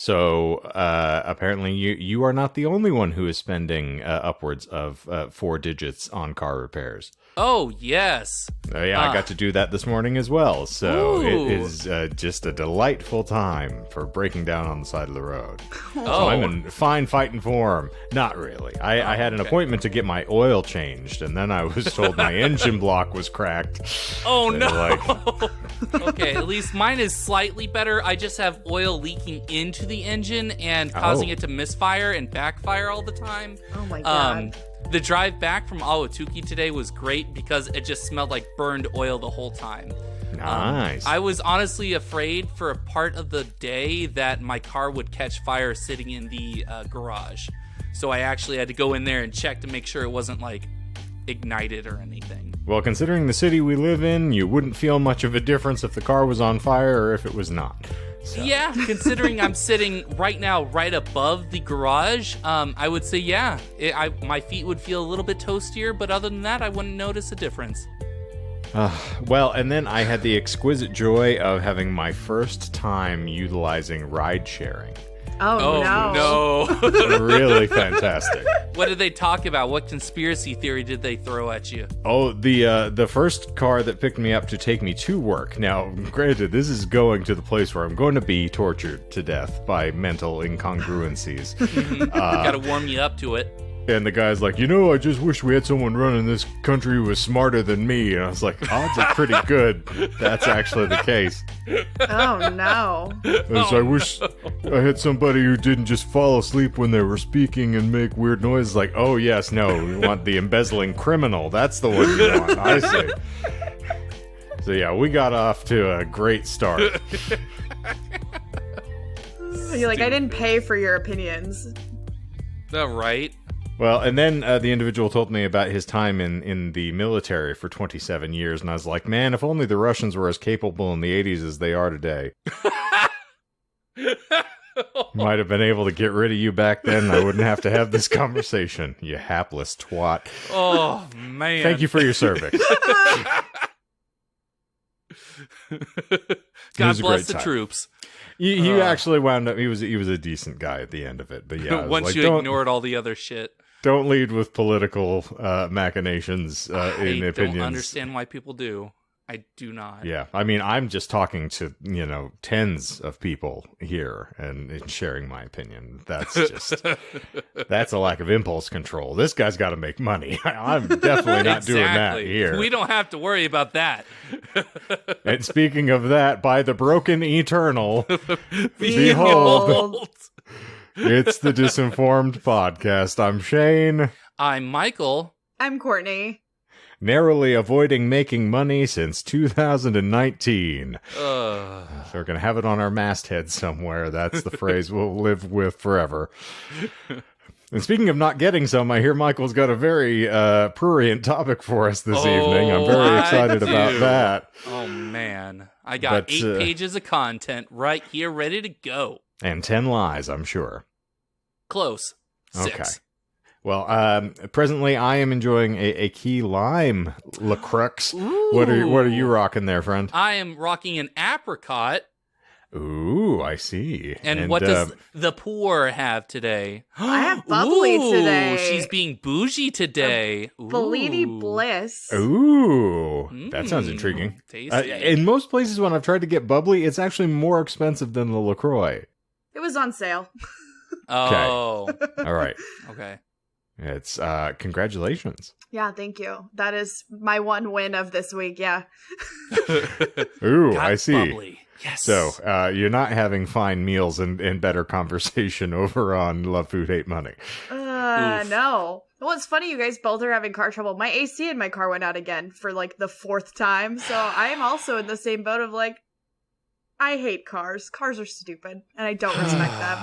So apparently you are not the only one who is spending upwards of 4 digits on car repairs. Oh, yes. Yeah, I got to do that this morning as well. So it is just a delightful time for breaking down on the side of the road. So I'm in fine fighting form. Not really. I had an appointment to get my oil changed, and then I was told my engine block was cracked. Oh, no. Okay, at least mine is slightly better. I just have oil leaking into the engine and causing it to misfire and backfire all the time. Oh, my God. The drive back from Ahwatukee today was great because it just smelled like burned oil the whole time. Nice. I was honestly afraid for a part of the day that my car would catch fire sitting in the garage. So I actually had to go in there and check to make sure it wasn't like ignited or anything. Well, considering the city we live in, you wouldn't feel much of a difference if the car was on fire or if it was not. So. Yeah, considering I'm sitting right now right above the garage, I would say, yeah, my feet would feel a little bit toastier, but other than that, I wouldn't notice a difference. Well, and then I had the exquisite joy of having my first time utilizing ride sharing. Oh no. Really fantastic. What did they talk about? What conspiracy theory did they throw at you? Oh, the first car that picked me up to take me to work. Now, granted, this is going to the place where I'm going to be tortured to death by mental incongruencies. Gotta warm you up to it. And the guy's like, I just wish we had someone running this country who was smarter than me. And I was like, odds are pretty good. That's actually the case. Oh, no. And so I wish I had somebody who didn't just fall asleep when they were speaking and make weird noises. Like, oh, yes, no, we want the embezzling criminal. That's the one you want, I see. So, yeah, we got off to a great start. You're like, I didn't pay for your opinions. Right. Well, and then the individual told me about his time in the military for 27 years, and I was like, man, if only the Russians were as capable in the 80s as they are today. Might have been able to get rid of you back then. I wouldn't have to have this conversation, you hapless twat. Oh, man. Thank you for your service. God bless the troops. He actually wound up, he was a decent guy at the end of it, but yeah. Once you ignored all the other shit. Don't lead with political machinations in opinions. I don't understand why people do. I do not. Yeah, I mean, I'm just talking to, tens of people here and sharing my opinion. That's just, that's a lack of impulse control. This guy's got to make money. I'm definitely not doing that here. We don't have to worry about that. And speaking of that, by the broken eternal, behold. It's the Disinformed podcast. I'm Shane. I'm Michael. I'm Courtney. Narrowly avoiding making money since 2019. So we're going to have it on our masthead somewhere. That's the phrase we'll live with forever. And speaking of not getting some, I hear Michael's got a very prurient topic for us this evening. I'm very excited about that. Oh, man. I got 8 pages of content right here ready to go. And 10 lies, I'm sure. Close. 6. Okay. Well, presently I am enjoying a key lime LaCrux. What are you rocking there, friend? I am rocking an apricot. Ooh, I see. And what does the poor have today? I have bubbly today. She's being bougie today. Bellini Bliss. Ooh, that sounds intriguing. Tasty. In most places when I've tried to get bubbly, it's actually more expensive than the LaCroix. It was on sale. Oh. All right. Okay. It's congratulations. Yeah, thank you. That is my one win of this week, yeah. Ooh, I see. Bubbly. Yes. So, you're not having fine meals and better conversation over on Love Food, Hate Money. No. Well, it's funny you guys both are having car trouble. My AC in my car went out again for like the 4th time. So I am also in the same boat of like, I hate cars. Cars are stupid, and I don't respect them.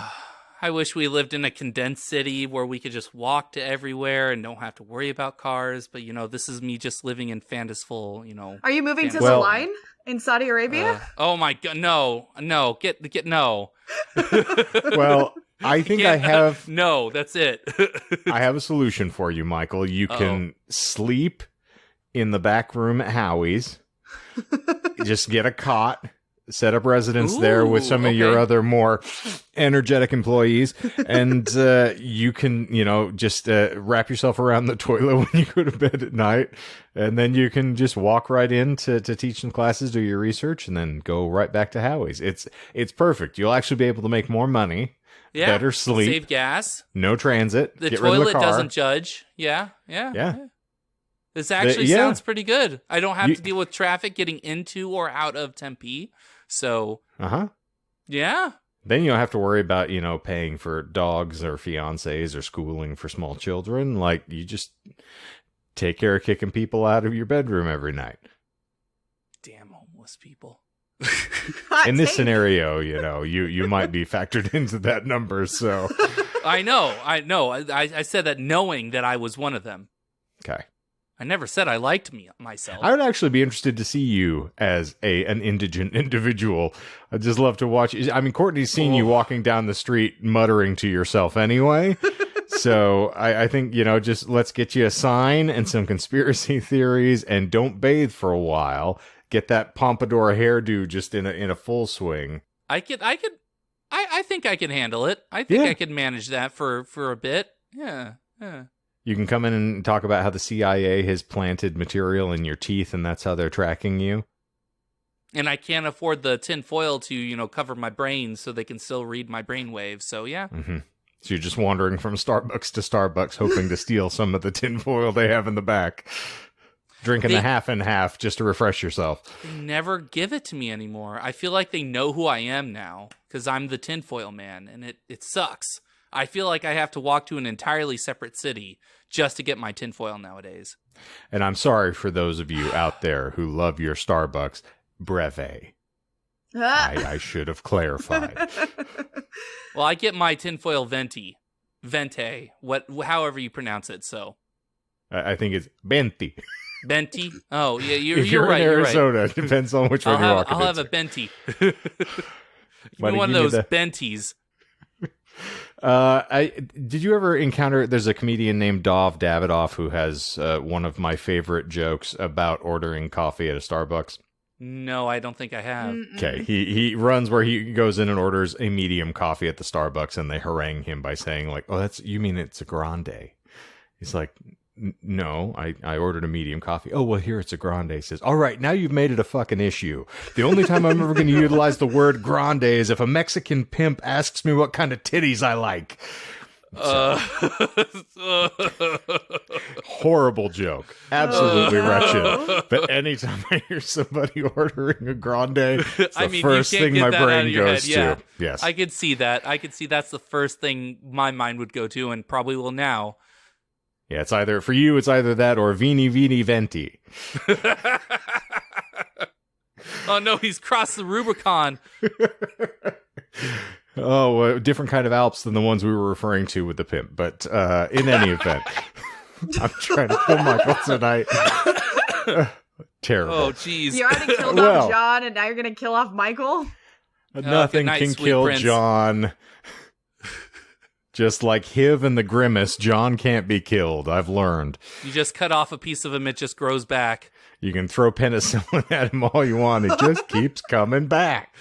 I wish we lived in a condensed city where we could just walk to everywhere and don't have to worry about cars. But, this is me just living in fanciful, Are you moving to the line in Saudi Arabia? Oh, my God. No. Get no. Well, I think I have... No, that's it. I have a solution for you, Michael. You can sleep in the back room at Howie's. Just get a cot, set up residence there with some of your okay. other more energetic employees, and you can, just wrap yourself around the toilet when you go to bed at night, and then you can just walk right in to teach some classes, do your research, and then go right back to Howie's. It's perfect. You'll actually be able to make more money, better sleep, save gas, no transit, the get rid of toilet the car. doesn't judge. Yeah. This actually Yeah. sounds pretty good. I don't have to deal with traffic getting into or out of Tempe. So, yeah. Then you don't have to worry about, paying for dogs or fiancés or schooling for small children. Like, you just take care of kicking people out of your bedroom every night. Damn homeless people. In this scenario, you might be factored into that number, so. I know. I said that knowing that I was one of them. Okay. I never said I liked myself. I would actually be interested to see you as an indigent individual. I'd just love to watch. I mean, Courtney's seen you walking down the street muttering to yourself anyway. So I think, just let's get you a sign and some conspiracy theories, and don't bathe for a while. Get that pompadour hairdo just in a full swing. I think I can handle it. I think I can manage that for a bit. Yeah. You can come in and talk about how the CIA has planted material in your teeth, and that's how they're tracking you. And I can't afford the tin foil to, cover my brain so they can still read my brain waves. So, yeah. Mm-hmm. So you're just wandering from Starbucks to Starbucks, hoping to steal some of the tin foil they have in the back. Drinking the half and half just to refresh yourself. They never give it to me anymore. I feel like they know who I am now because I'm the tinfoil man, and it sucks. I feel like I have to walk to an entirely separate city just to get my tinfoil nowadays. And I'm sorry for those of you out there who love your Starbucks. Breve. I should have clarified. Well, I get my tinfoil venti, however you pronounce it. So I think it's Benti. Benti. Oh, yeah, If you're right. in Arizona, You're right. It depends on which one you're walking I'll have into. a Benti. Give me one of those Benties. Did you ever encounter? There's a comedian named Dov Davidoff who has one of my favorite jokes about ordering coffee at a Starbucks. No, I don't think I have. Okay, he runs where he goes in and orders a medium coffee at the Starbucks, and they harangue him by saying like, "Oh, you mean it's a grande?" He's like, "No, I ordered a medium coffee." "Oh, well, here it's a grande." He says, "All right, now you've made it a fucking issue. The only time I'm ever going to utilize the word grande is if a Mexican pimp asks me what kind of titties I like." Horrible joke. Absolutely wretched. But anytime I hear somebody ordering a grande, it's the first thing my brain goes to. Yes. I could see that. That's the first thing my mind would go to, and probably will now. Yeah, it's either that or Vini Vini Venti. Oh no, he's crossed the Rubicon. Oh, a different kind of Alps than the ones we were referring to with the pimp. But in any event, I'm trying to kill Michael tonight. Terrible. Oh, jeez. You already killed off John, and now you're going to kill off Michael? Nothing can kill Prince. John. Just like Hiv and the Grimace, John can't be killed. I've learned. You just cut off a piece of him, it just grows back. You can throw penicillin at him all you want. It just keeps coming back.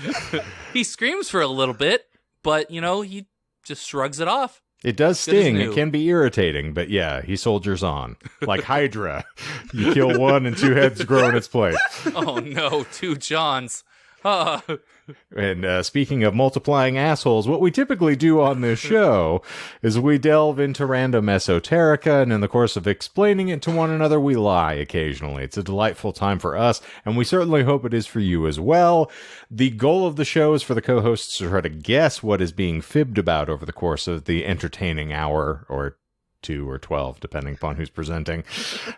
He screams for a little bit, but, he just shrugs it off. It does sting. It can be irritating, but yeah, he soldiers on. Like Hydra. You kill one and two heads grow in its place. Oh no, 2 Johns. And speaking of multiplying assholes, what we typically do on this show is we delve into random esoterica, and in the course of explaining it to one another, we lie occasionally. It's a delightful time for us, and we certainly hope it is for you as well. The goal of the show is for the co-hosts to try to guess what is being fibbed about over the course of the entertaining hour or 2 or 12, depending upon who's presenting.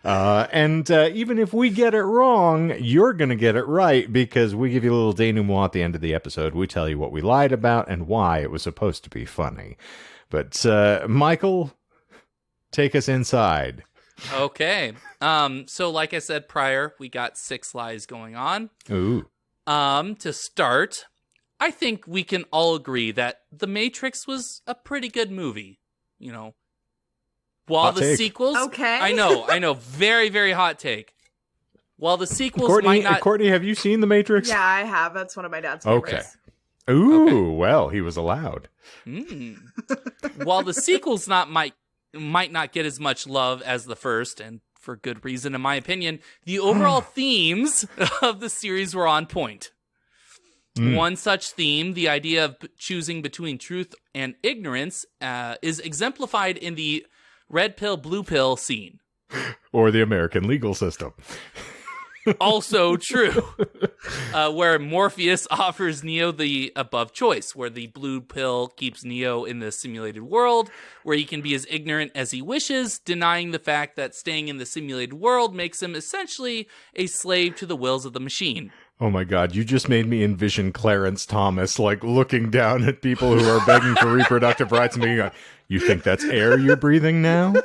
And even if we get it wrong, you're going to get it right, because we give you a little denouement at the end of the episode. We tell you what we lied about and why it was supposed to be funny. But Michael, take us inside. Okay. So like I said prior, we got 6 lies going on. Ooh. To start, I think we can all agree that The Matrix was a pretty good movie. While hot the take. sequels... Okay. I know. Very, very hot take. While the sequels Courtney, might not... Courtney, have you seen The Matrix? Yeah, I have. That's one of my dad's favorites. Okay. Ooh, well, he was allowed. While the sequels might not get as much love as the first, and for good reason, in my opinion, the overall themes of the series were on point. One such theme, the idea of choosing between truth and ignorance, is exemplified in the red pill, blue pill scene. Or the American legal system. Also true. Where Morpheus offers Neo the above choice, where the blue pill keeps Neo in the simulated world, where he can be as ignorant as he wishes, denying the fact that staying in the simulated world makes him essentially a slave to the wills of the machine. Oh my God, you just made me envision Clarence Thomas, like, looking down at people who are begging for reproductive rights and being like, you think that's air you're breathing now?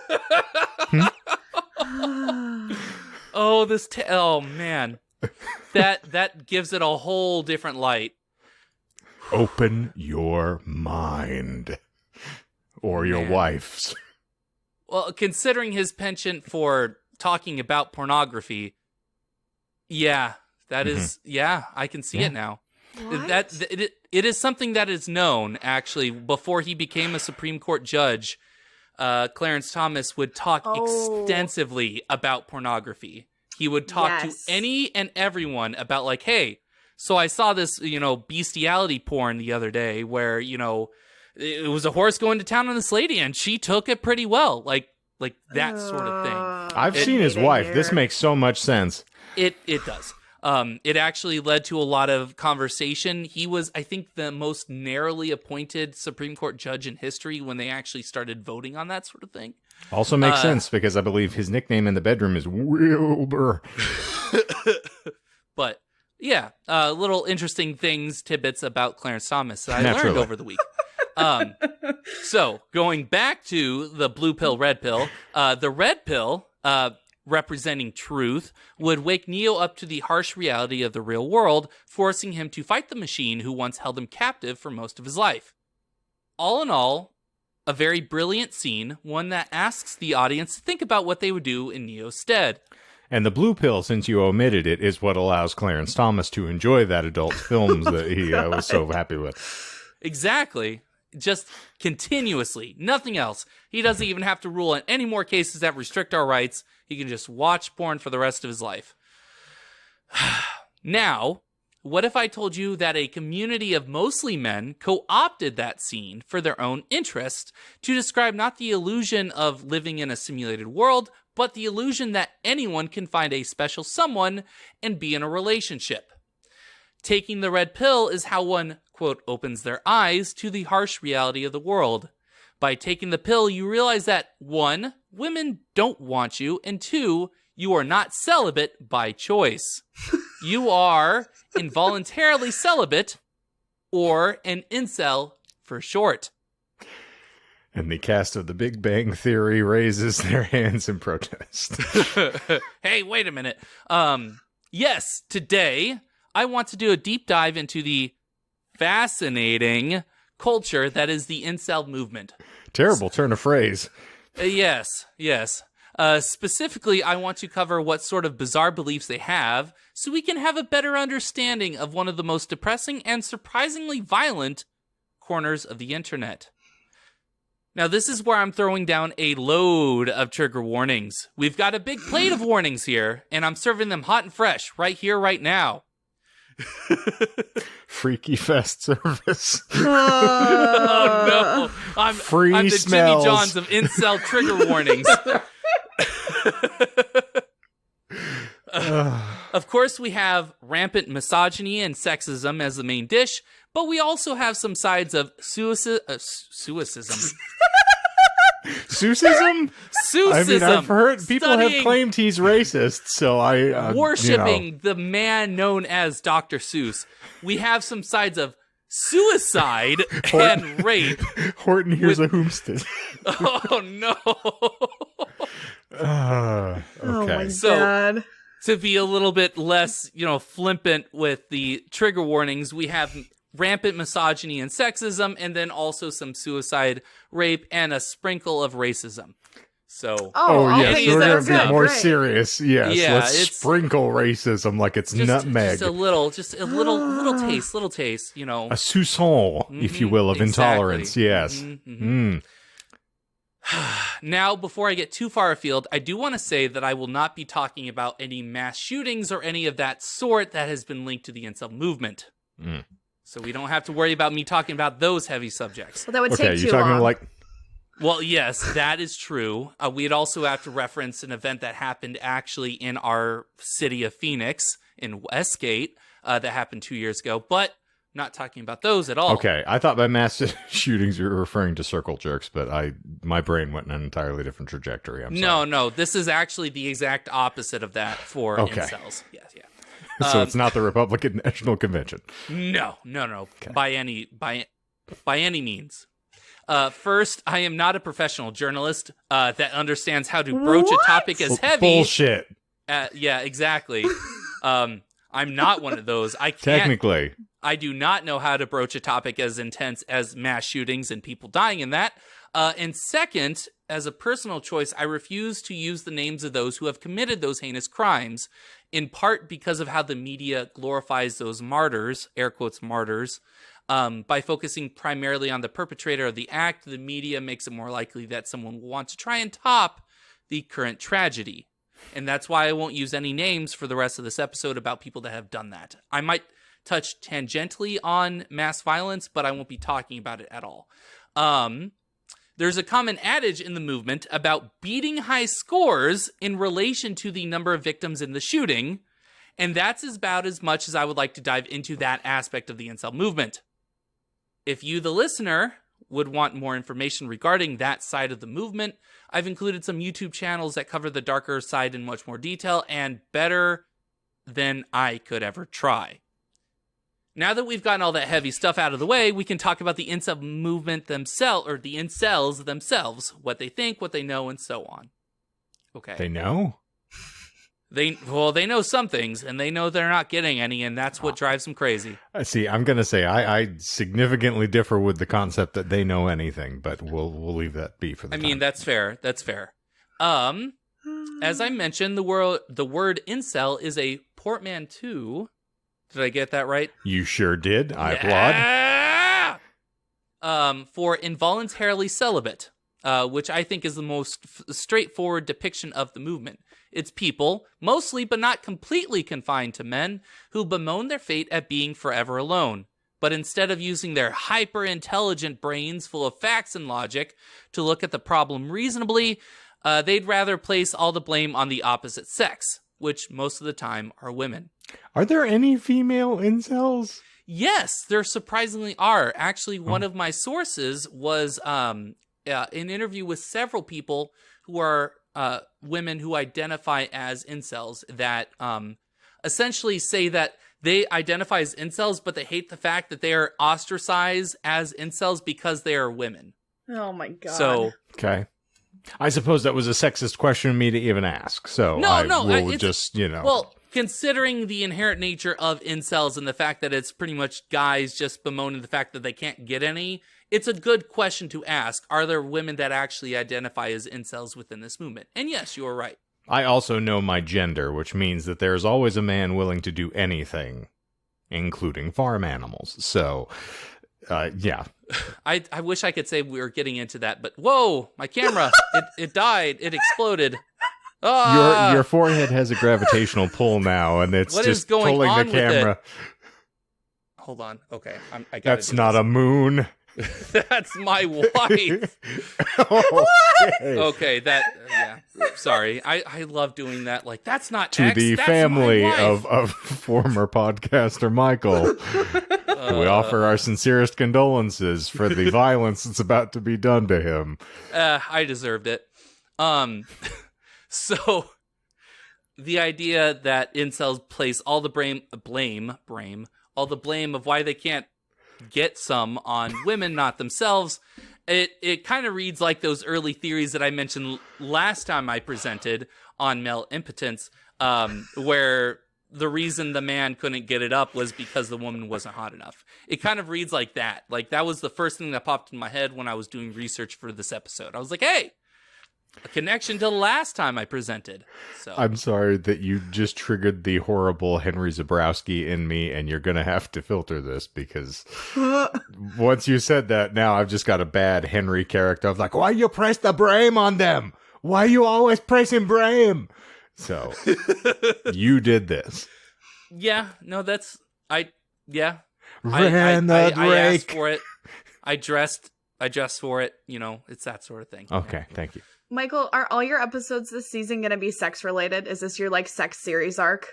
Oh, oh man. That gives it a whole different light. Open your mind. Or your wife's. Well, considering his penchant for talking about pornography, yeah, that is, I can see it now. What? It is something that is known, actually. Before he became a Supreme Court judge, Clarence Thomas would talk extensively about pornography. He would talk to any and everyone about, like, hey, so I saw this, bestiality porn the other day where, it was a horse going to town on this lady and she took it pretty well. Like that sort of thing. I've seen his wife. This makes so much sense. It does. It actually led to a lot of conversation. He was, I think, the most narrowly appointed Supreme Court judge in history when they actually started voting on that sort of thing. Also makes sense because I believe his nickname in the bedroom is Wilbur. But yeah, little interesting tidbits about Clarence Thomas that I learned over the week. So going back to the blue pill, red pill, the red pill, representing truth, would wake Neo up to the harsh reality of the real world, forcing him to fight the machine who once held him captive for most of his life. All in all, a very brilliant scene, one that asks the audience to think about what they would do in Neo's stead. And the blue pill, since you omitted it, is what allows Clarence Thomas to enjoy that adult films that he was so happy with. Exactly. Just continuously. Nothing else. He doesn't even have to rule on any more cases that restrict our rights. He can just watch porn for the rest of his life. Now, what if I told you that a community of mostly men co-opted that scene for their own interest to describe not the illusion of living in a simulated world, but the illusion that anyone can find a special someone and be in a relationship? Taking the red pill is how one, quote, opens their eyes to the harsh reality of the world. By taking the pill, you realize that 1, women don't want you, and 2, you are not celibate by choice. You are involuntarily celibate, or an incel for short. And the cast of The Big Bang Theory raises their hands in protest. Hey, wait a minute. Yes, today I want to do a deep dive into the fascinating culture that is the InCel movement. Terrible turn of phrase. Yes. Specifically, I want to cover what sort of bizarre beliefs they have so we can have a better understanding of one of the most depressing and surprisingly violent corners of the internet. Now, this is where I'm throwing down a load of trigger warnings. We've got a big plate of warnings here, and I'm serving them hot and fresh right here, right now. Freaky Fest service. Oh no! I'm the smells. Jimmy Johns of incel trigger warnings. Of course, we have rampant misogyny and sexism as the main dish, but we also have some sides of suicism. Suicism? I mean, I've heard people have claimed he's racist, so I... worshipping the man known as Dr. Seuss. We have some sides of suicide and rape. Horton, here's a homestead. Oh, no. Okay. Oh, my So, God. to be a little bit less, flippant with the trigger warnings, we have rampant misogyny and sexism, and then also some suicide, rape, and a sprinkle of racism. So, yes, okay, we're so going to be good, more great. serious. Yes, Yeah, let's it's- sprinkle racism like it's nutmeg. just a little taste, you know. A soupçon, if you will, of intolerance. Yes. Now, before I get too far afield, I do want to say that I will not be talking about any mass shootings or any of that sort that has been linked to the InCel movement. So we don't have to worry about me talking about those heavy subjects. Well, that would Okay, take you're too talking long. like... Well, yes, that is true. We'd also have to reference an event that happened actually in our city of Phoenix, in Westgate, that happened 2 years ago, but not talking about those at all. Okay, I thought by mass shootings you were referring to circle jerks, but my brain went in an entirely different trajectory. I'm sorry. No, this is actually the exact opposite of that for Okay. incels. Yes, yeah. So it's not the Republican National Convention. No. Okay. By any means. First, I am not a professional journalist that understands how to broach a topic as heavy. Bullshit. Yeah, exactly. I'm not one of those. I can't. Technically. I do not know how to broach a topic as intense as mass shootings and people dying in that. And second, as a personal choice, I refuse to use the names of those who have committed those heinous crimes, in part because of how the media glorifies those martyrs, air quotes martyrs. By focusing primarily on the perpetrator of the act, the media makes it more likely that someone will want to try and top the current tragedy. And that's why I won't use any names for the rest of this episode about people that have done that. I might touch tangentially on mass violence, but I won't be talking about it at all. There's a common adage in the movement about beating high scores in relation to the number of victims in the shooting, and that's about as much as I would like to dive into that aspect of the InCel movement. If you, the listener, would want more information regarding that side of the movement, I've included some YouTube channels that cover the darker side in much more detail and better than I could ever try. Now that we've gotten all that heavy stuff out of the way, we can talk about the InCel movement themselves, or the incels themselves, what they think, what they know, and so on. Okay. They know? They know some things, and they know they're not getting any, and that's what drives them crazy. See, I'm going to say I significantly differ with the concept that they know anything, but we'll leave that be for the time. I mean, that's fair. That's fair. As I mentioned, the word incel is a portmanteau. Did I get that right? You sure did. I applaud. For involuntarily celibate, which I think is the most straightforward depiction of the movement. It's people, mostly but not completely confined to men, who bemoan their fate at being forever alone. But instead of using their hyper-intelligent brains full of facts and logic to look at the problem reasonably, they'd rather place all the blame on the opposite sex, which most of the time are women. Are there any female incels? Yes, there surprisingly are. Actually, one of my sources was an interview with several people who are women who identify as incels that essentially say that they identify as incels, but they hate the fact that they are ostracized as incels because they are women. Oh my god. So, Okay. I suppose that was a sexist question for me to even ask. So we'll just, Well, considering the inherent nature of incels and the fact that it's pretty much guys just bemoaning the fact that they can't get any, it's a good question to ask. Are there women that actually identify as incels within this movement? And yes, you are right. I also know my gender, which means that there's always a man willing to do anything, including farm animals. So, yeah. I wish I could say we were getting into that, but whoa, my camera, it died. It exploded. Ah! Your forehead has a gravitational pull now, and it's What is just going pulling on the with it? camera. Hold on. Okay. I got That's not a moon. That's my wife. Okay. Okay, yeah. Sorry. I love doing that. Like, that's not To X, the that's family my wife. of former podcaster Michael, we offer our sincerest condolences for the violence that's about to be done to him. I deserved it. So the idea that incels place all the blame of why they can't get some on women, not themselves. It kind of reads like those early theories that I mentioned last time I presented on male impotence, where the reason the man couldn't get it up was because the woman wasn't hot enough. It kind of reads like that. Like, that was the first thing that popped in my head when I was doing research for this episode. I was like, hey, a connection to the last time I presented. So I'm sorry that you just triggered the horrible Henry Zabrowski in me, and you're going to have to filter this because once you said that, now I've just got a bad Henry character of like, why you press the blame on them? Why you always pressing blame? So you did this. Yeah, no, I asked for it. I dressed for it. You know, it's that sort of thing. Okay, thank you. Michael, are all your episodes this season going to be sex related? Is this your like sex series arc?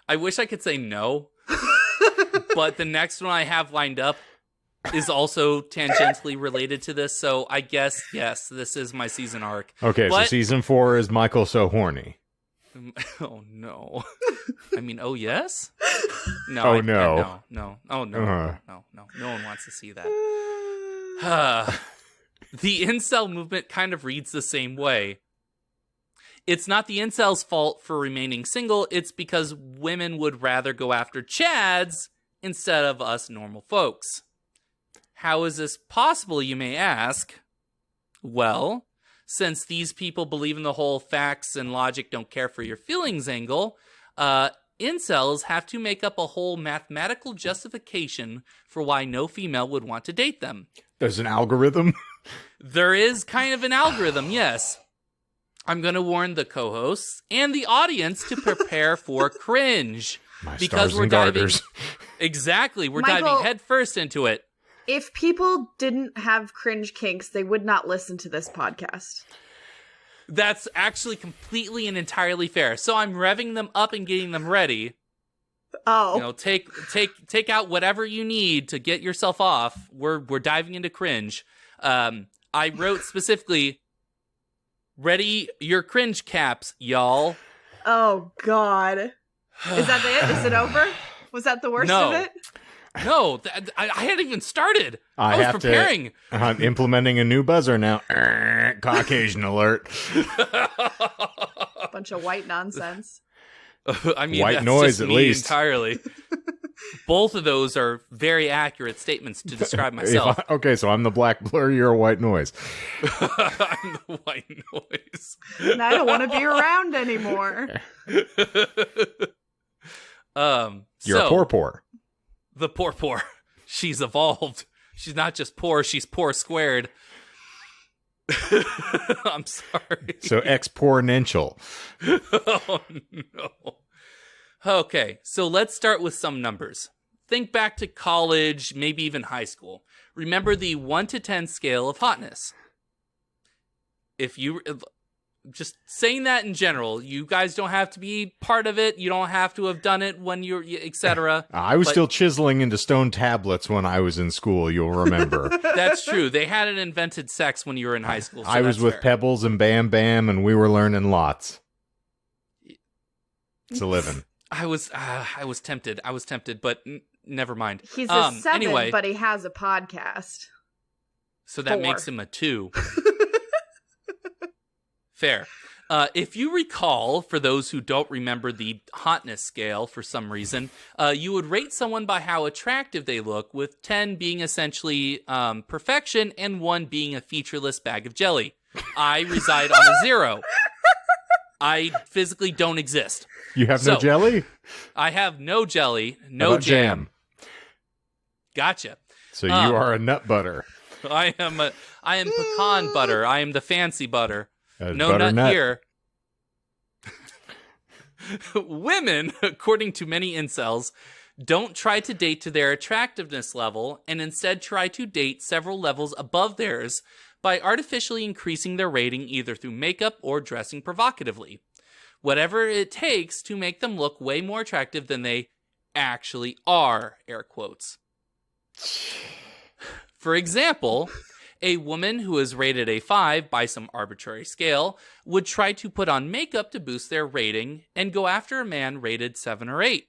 I wish I could say no, but the next one I have lined up is also tangentially related to this. So I guess, yes, this is my season arc. Okay, so season 4 is Michael So Horny. Oh, no. I mean, oh, yes? No. Oh, no. No. Oh, no. No. No one wants to see that. The InCel movement kind of reads the same way. It's not the incels' fault for remaining single. It's because women would rather go after chads instead of us normal folks. How is this possible, you may ask? Well, since these people believe in the whole facts and logic don't care for your feelings angle, incels have to make up a whole mathematical justification for why no female would want to date them. There's an algorithm? There is kind of an algorithm, yes. I'm going to warn the co-hosts and the audience to prepare for cringe. My because stars and garters. Exactly, we're Michael, diving headfirst into it. If people didn't have cringe kinks, they would not listen to this podcast. That's actually completely and entirely fair. So I'm revving them up and getting them ready. Oh. You know, take out whatever you need to get yourself off. We're diving into cringe. I wrote specifically, ready your cringe caps, y'all. Oh, God. Is that it? Is it over? Was that the worst of it? No, I hadn't even started. I was preparing. I'm implementing a new buzzer now. Caucasian alert. Bunch of white nonsense. I mean, white that's noise just at me least. Entirely. Both of those are very accurate statements to describe myself. Okay, so I'm the black blur, you're a white noise. I'm the white noise. And I don't want to be around anymore. You're a poor. The poor. She's evolved. She's not just poor, she's poor squared. I'm sorry. So exponential. Oh, no. Okay, so let's start with some numbers. Think back to college, maybe even high school. Remember the 1 to 10 scale of hotness. If you... Just saying that in general, you guys don't have to be part of it. You don't have to have done it when you're, etc. I was still chiseling into stone tablets when I was in school, you'll remember. That's true. They hadn't invented sex when you were in high school. So I was with fair. Pebbles and Bam Bam, and we were learning lots. It's a living. I was tempted. But never mind. He's a 7, anyway, but he has a podcast. So that 4. makes him a 2. Fair. If you recall, for those who don't remember the hotness scale for some reason, you would rate someone by how attractive they look, with 10 being essentially perfection and 1 being a featureless bag of jelly. I reside on a 0. I physically don't exist. You have no jelly? I have no jelly, no jam. Gotcha. So you are a nut butter. I am pecan butter. I am the fancy butter. No nut here. Women, according to many incels, don't try to date to their attractiveness level and instead try to date several levels above theirs by artificially increasing their rating either through makeup or dressing provocatively. Whatever it takes to make them look way more attractive than they actually are, air quotes. For example... A woman who is rated a 5 by some arbitrary scale would try to put on makeup to boost their rating and go after a man rated 7 or 8.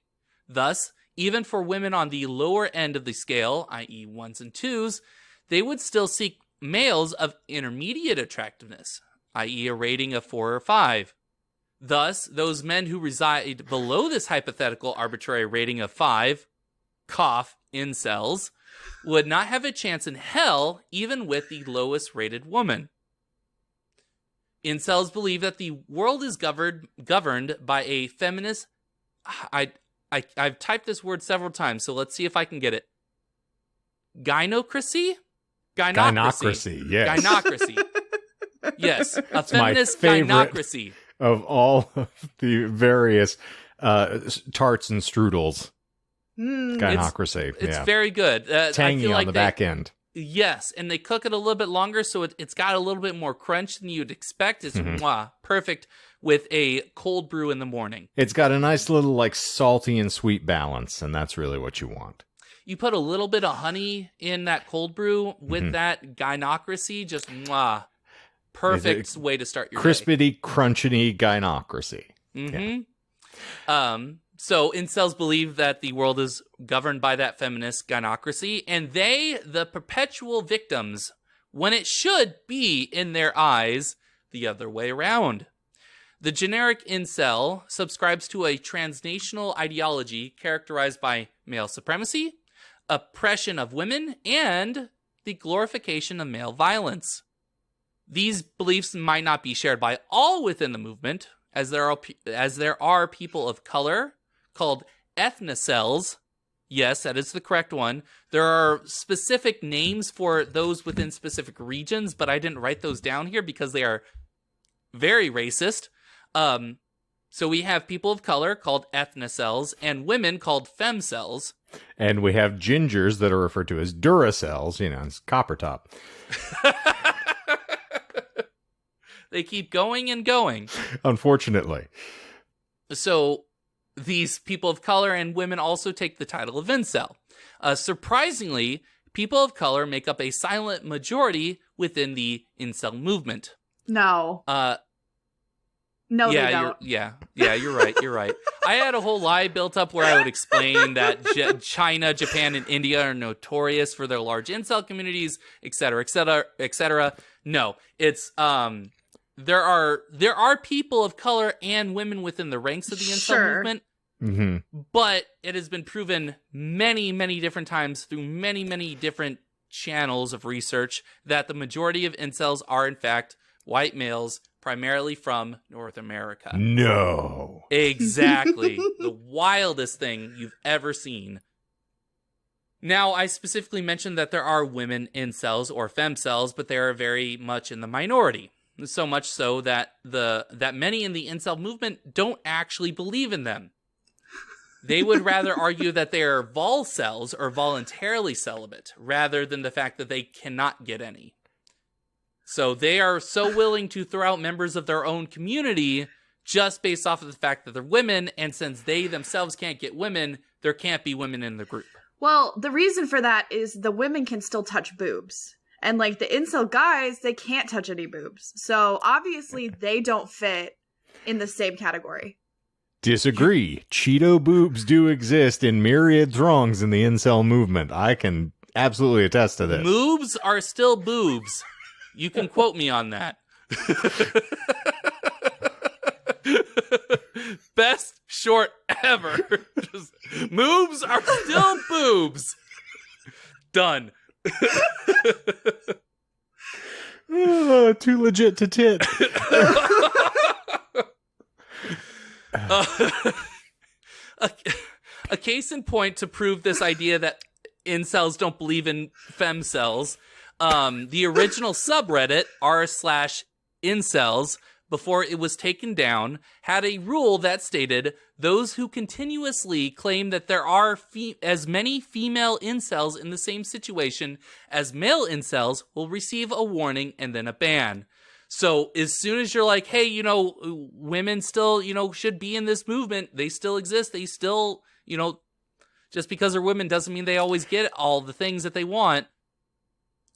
Thus, even for women on the lower end of the scale, i.e. 1s and 2s, they would still seek males of intermediate attractiveness, i.e. a rating of 4 or 5. Thus, those men who reside below this hypothetical arbitrary rating of 5, incels, would not have a chance in hell even with the lowest rated woman. Incels believe that the world is governed by a feminist. I've typed this word several times, so let's see if I can get it. Gynocracy? Gynocracy, yes. Gynocracy. Yes, a It's my feminist favorite gynocracy. of all of the various tarts and strudels. Gynocracy. It's very good. Tangy I feel like on the back end. Yes, and they cook it a little bit longer, so it's got a little bit more crunch than you'd expect. It's perfect with a cold brew in the morning. It's got a nice little like salty and sweet balance, and that's really what you want. You put a little bit of honey in that cold brew with that gynocracy, just perfect way to start your crispity, crunchity gynocracy. So incels believe that the world is governed by that feminist gynocracy, and they, the perpetual victims, when it should be, in their eyes, the other way around. The generic incel subscribes to a transnational ideology characterized by male supremacy, oppression of women, and the glorification of male violence. These beliefs might not be shared by all within the movement, as there are people of color called ethnicels. Yes, that is the correct one. There are specific names for those within specific regions, but I didn't write those down here because they are very racist. So we have people of color called ethnicels and women called femcels. And we have gingers that are referred to as duracels, it's copper top. They keep going and going. Unfortunately. So these people of color and women also take the title of incel. Surprisingly, people of color make up a silent majority within the incel movement. No. No, they don't. You're right. You're right. I had a whole lie built up where I would explain that China, Japan, and India are notorious for their large incel communities, et cetera, et cetera, et cetera. No, it's there are people of color and women within the ranks of the incel movement. But it has been proven many, many different times through many, many different channels of research that the majority of incels are in fact white males, primarily from North America. No. Exactly. The wildest thing you've ever seen. Now, I specifically mentioned that there are women incels or femcels, but they are very much in the minority. So much so that that many in the incel movement don't actually believe in them. They would rather argue that they are volcels or voluntarily celibate, rather than the fact that they cannot get any. So they are so willing to throw out members of their own community just based off of the fact that they're women, and since they themselves can't get women, there can't be women in the group. Well, the reason for that is the women can still touch boobs. And like the incel guys, they can't touch any boobs. So obviously they don't fit in the same category. Disagree. Cheeto boobs do exist in myriad throngs in the incel movement. I can absolutely attest to this. Boobs are still boobs. You can quote me on that. Best short ever. Just, moobs are still boobs. Done. Too legit to tit. A case in point to prove this idea that incels don't believe in femcels. The original subreddit r/incels, before it was taken down, had a rule that stated those who continuously claim that there are as many female incels in the same situation as male incels will receive a warning and then a ban. So as soon as you're like, hey, women still, should be in this movement, they still exist, they still, just because they're women doesn't mean they always get all the things that they want.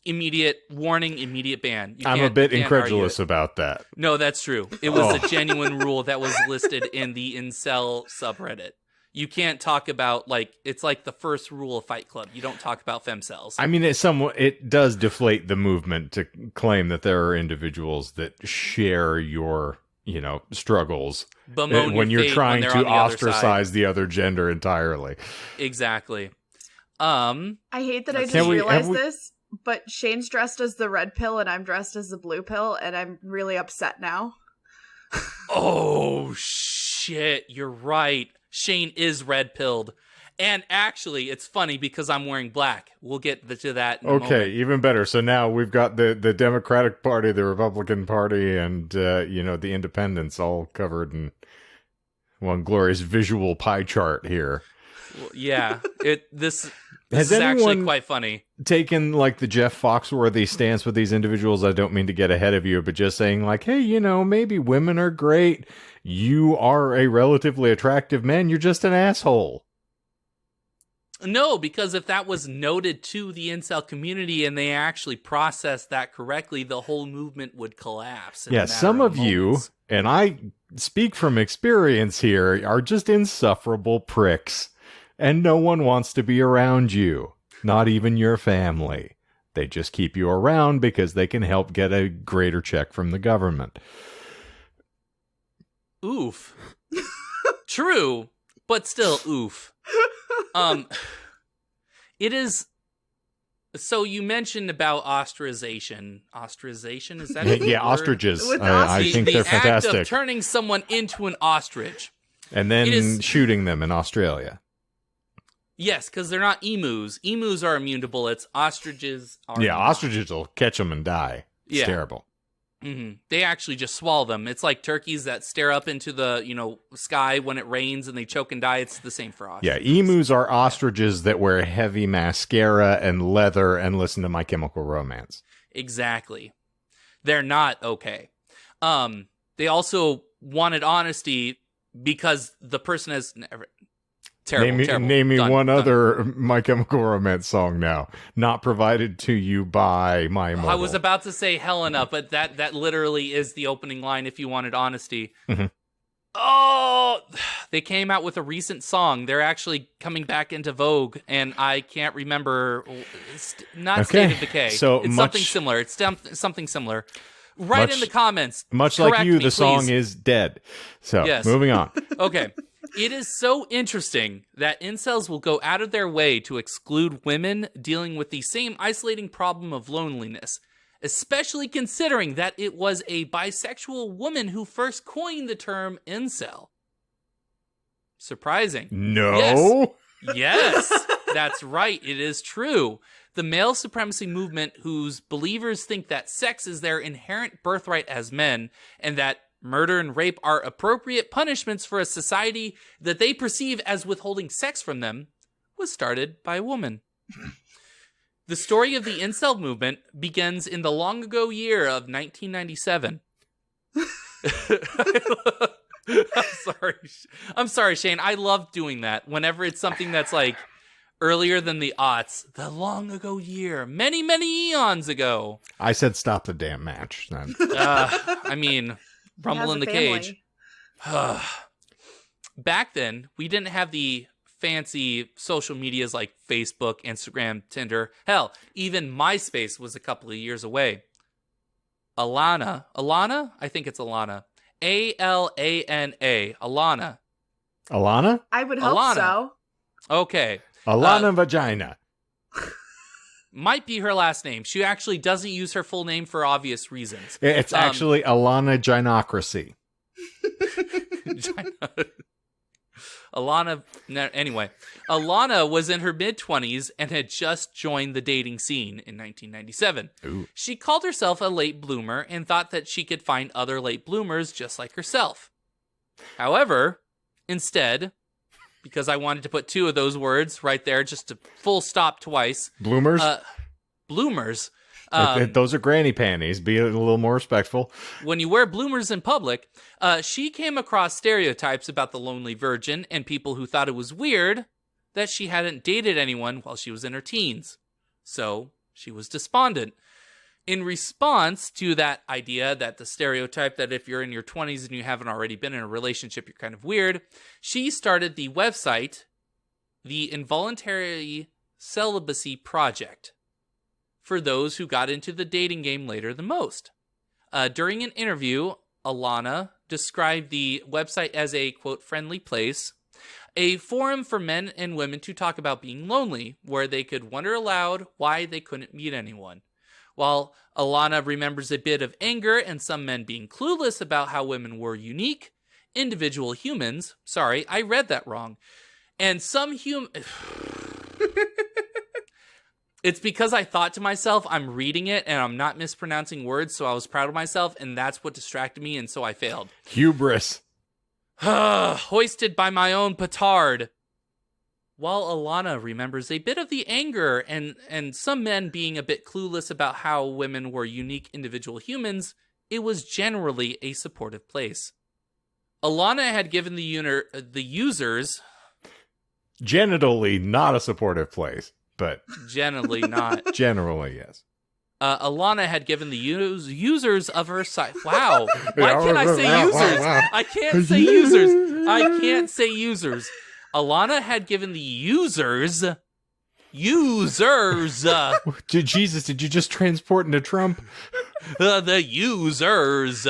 Immediate warning, immediate ban. I'm a bit incredulous about that. No, that's true. It was a genuine rule that was listed in the incel subreddit. You can't talk about, it's like the first rule of Fight Club. You don't talk about femcels. I mean, it does deflate the movement to claim that there are individuals that share your, struggles when you're trying to ostracize the other gender entirely. Exactly. I hate that I just realized this. but Shane's dressed as the red pill and I'm dressed as the blue pill, and I'm really upset now. Oh, shit. You're right. Shane is red pilled. And actually, it's funny because I'm wearing black. We'll get to that in a moment. Even better. So now we've got the Democratic Party, the Republican Party, and, the independents all covered in one glorious visual pie chart here. Well, yeah. This Has is actually anyone quite funny. taken like the Jeff Foxworthy stance with these individuals? I don't mean to get ahead of you, but just saying like, hey, maybe women are great. You are a relatively attractive man. You're just an asshole. No, because if that was noted to the incel community and they actually processed that correctly, the whole movement would collapse. Yeah, some of you, and I speak from experience here, are just insufferable pricks. And no one wants to be around you. Not even your family. They just keep you around because they can help get a greater check from the government. Oof. True, but still oof. It is. So you mentioned about ostracization. Ostracization, is that a good Yeah, word? ostriches. With I think they're the fantastic. act of turning someone into an ostrich. And then shooting them in Australia. Yes, because they're not emus. Emus are immune to bullets. Ostriches are not. Ostriches will catch them and die. It's terrible. Mm-hmm. They actually just swallow them. It's like turkeys that stare up into the sky when it rains and they choke and die. It's the same for ostriches. Yeah, emus are ostriches that wear heavy mascara and leather and listen to My Chemical Romance. Exactly. They're not okay. They also wanted honesty because the person has never. Terrible. Name me Done. other My Chemical Romance song now. Not provided to you by My Immortal. I was about to say Helena, but that literally is the opening line if you wanted honesty. Mm-hmm. Oh, they came out with a recent song. They're actually coming back into vogue, and I can't remember. It's not State of Decay. So it's something similar. It's something similar. Write in the comments. Much like Correct you, me, the please. song is dead. So, Yes. moving on. Okay. It is so interesting that incels will go out of their way to exclude women dealing with the same isolating problem of loneliness, especially considering that it was a bisexual woman who first coined the term incel. Surprising. No. Yes, that's right. It is true. The male supremacy movement, whose believers think that sex is their inherent birthright as men, and that murder and rape are appropriate punishments for a society that they perceive as withholding sex from them, was started by a woman. The story of the incel movement begins in the long ago year of 1997. I'm sorry, Shane. I love doing that whenever it's something that's like earlier than the aughts. The long ago year. Many, many eons ago. I said stop the damn match. I mean, rumble in the family. cage. Back then, we didn't have the fancy social medias like Facebook, Instagram, Tinder. Hell, even MySpace was a couple of years away. Alana? I think it's Alana. Alana. Alana. Alana? I would hope Alana. so. Okay. Alana Vagina. Might be her last name. She actually doesn't use her full name for obvious reasons. It's actually Alana Gynocracy. Alana was in her mid-20s and had just joined the dating scene in 1997. Ooh. She called herself a late bloomer and thought that she could find other late bloomers just like herself. However, instead, because I wanted to put two of those words right there just to full stop twice. Bloomers? Bloomers. Those are granny panties. Be a little more respectful. When you wear bloomers in public, she came across stereotypes about the lonely virgin and people who thought it was weird that she hadn't dated anyone while she was in her teens. So she was despondent. In response to that idea, that the stereotype that if you're in your 20s and you haven't already been in a relationship, you're kind of weird, she started the website, the Involuntary Celibacy Project, for those who got into the dating game later than most. During an interview, Alana described the website as a, quote, friendly place, A forum for men and women to talk about being lonely, where they could wonder aloud why they couldn't meet anyone. While Alana remembers a bit of anger and some men being clueless about how women were unique, individual humans, sorry, I read that wrong, and some It's because I thought to myself, I'm reading it and I'm not mispronouncing words, so I was proud of myself, and that's what distracted me, and so I failed. Hubris. Hoisted by my own petard. While Alana remembers a bit of the anger and some men being a bit clueless about how women were unique individual humans, it was generally a supportive place. Alana had given the users... Genitally not a supportive place, but... Generally not. Generally, yes. Alana had given the users of her site... Wow. Why can't I say users? I can't say users. I can't say users. Alana had given the users... Jesus, did you just transport into Trump? The users.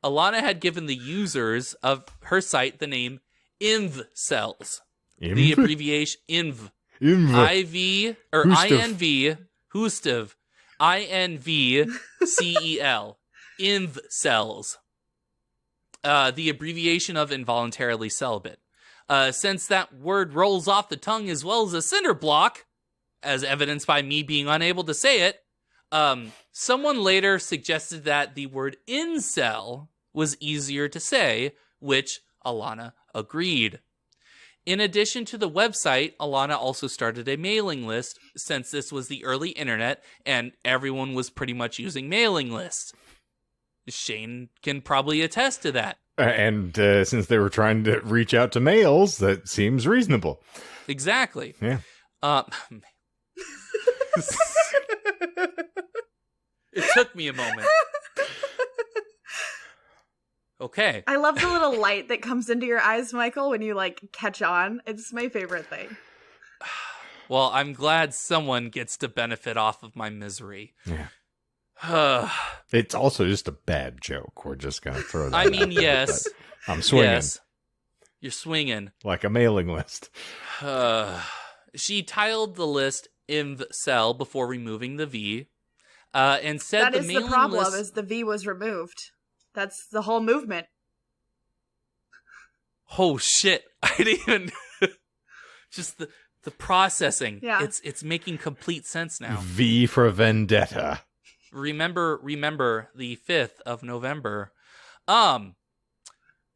Alana had given the users of her site the name InCels. The abbreviation INV. IV or INV Hustev. INVCEL. InCels. The abbreviation of involuntarily celibate. Since that word rolls off the tongue as well as a cinder block, as evidenced by me being unable to say it, someone later suggested that the word incel was easier to say, which Alana agreed. In addition to the website, Alana also started a mailing list, since this was the early internet and everyone was pretty much using mailing lists. Shane can probably attest to that. And since they were trying to reach out to males, that seems reasonable. Exactly. Yeah. It took me a moment. Okay. I love the little light that comes into your eyes, Michael, when you, catch on. It's my favorite thing. Well, I'm glad someone gets to benefit off of my misery. Yeah. It's also just a bad joke. We're just going to throw that out yes. there, I'm swinging. Yes. You're swinging. Like a mailing list. She titled the list InCel before removing the V, and said that is the problem, is the V was removed. That's the whole movement. Oh shit! I didn't even. Just the processing. Yeah. It's making complete sense now. V for vendetta. Remember the 5th of November.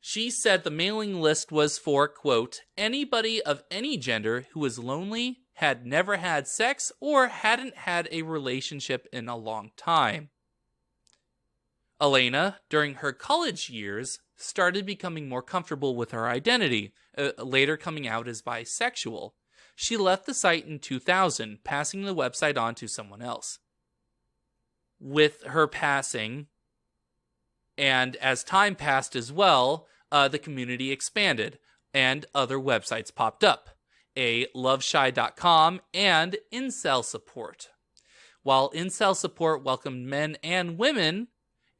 She said the mailing list was for, quote, anybody of any gender who was lonely, had never had sex, or hadn't had a relationship in a long time. Elena, during her college years, started becoming more comfortable with her identity, later coming out as bisexual. She left the site in 2000, passing the website on to someone else. With her passing, and as time passed as well, the community expanded, and other websites popped up. loveshy.com and InCel Support. While InCel Support welcomed men and women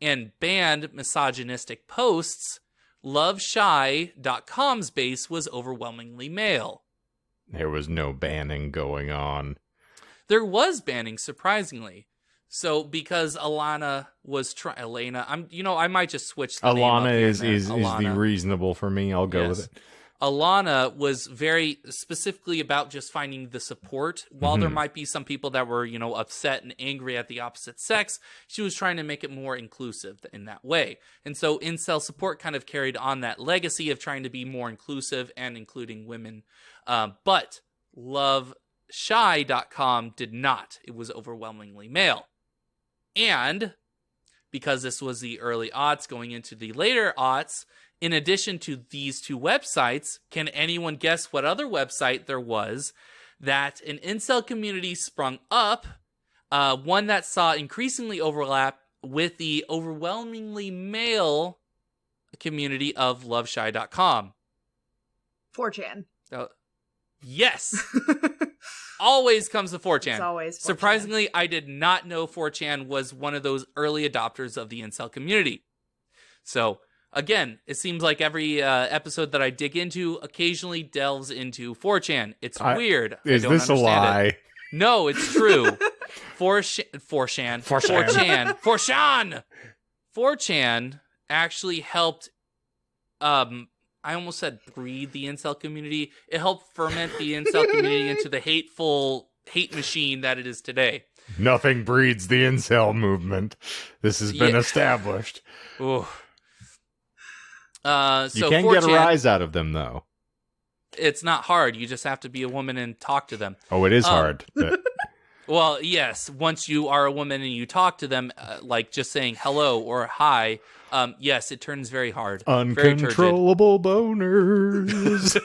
and banned misogynistic posts, loveshy.com's base was overwhelmingly male. There was no banning going on. There was banning, surprisingly. So because Alana was Elena, I might just switch the name up Alana here is the reasonable for me. I'll go with it. Alana was very specifically about just finding the support. While there might be some people that were, upset and angry at the opposite sex, she was trying to make it more inclusive in that way. And so InCel Support kind of carried on that legacy of trying to be more inclusive and including women. But loveshy.com did not. It was overwhelmingly male. And because this was the early aughts going into the later aughts, in addition to these two websites, can anyone guess what other website there was that an incel community sprung up, one that saw increasingly overlap with the overwhelmingly male community of loveshy.com? 4chan. Yes! Always comes to 4chan. It's always 4chan. Surprisingly, I did not know 4chan was one of those early adopters of the incel community. So, Again, it seems like every episode that I dig into occasionally delves into 4chan. It's weird. Is I don't this a understand lie? it. No, it's true. 4chan actually helped, I almost said breed the incel community. It helped ferment the incel community into the hate machine that it is today. Nothing breeds the incel movement. This has been established. Ooh. You can get a rise out of them, though. It's not hard. You just have to be a woman and talk to them. Oh, it is hard. But... Well, yes. Once you are a woman and you talk to them, like just saying hello or hi, yes, it turns very hard. Uncontrollable boners.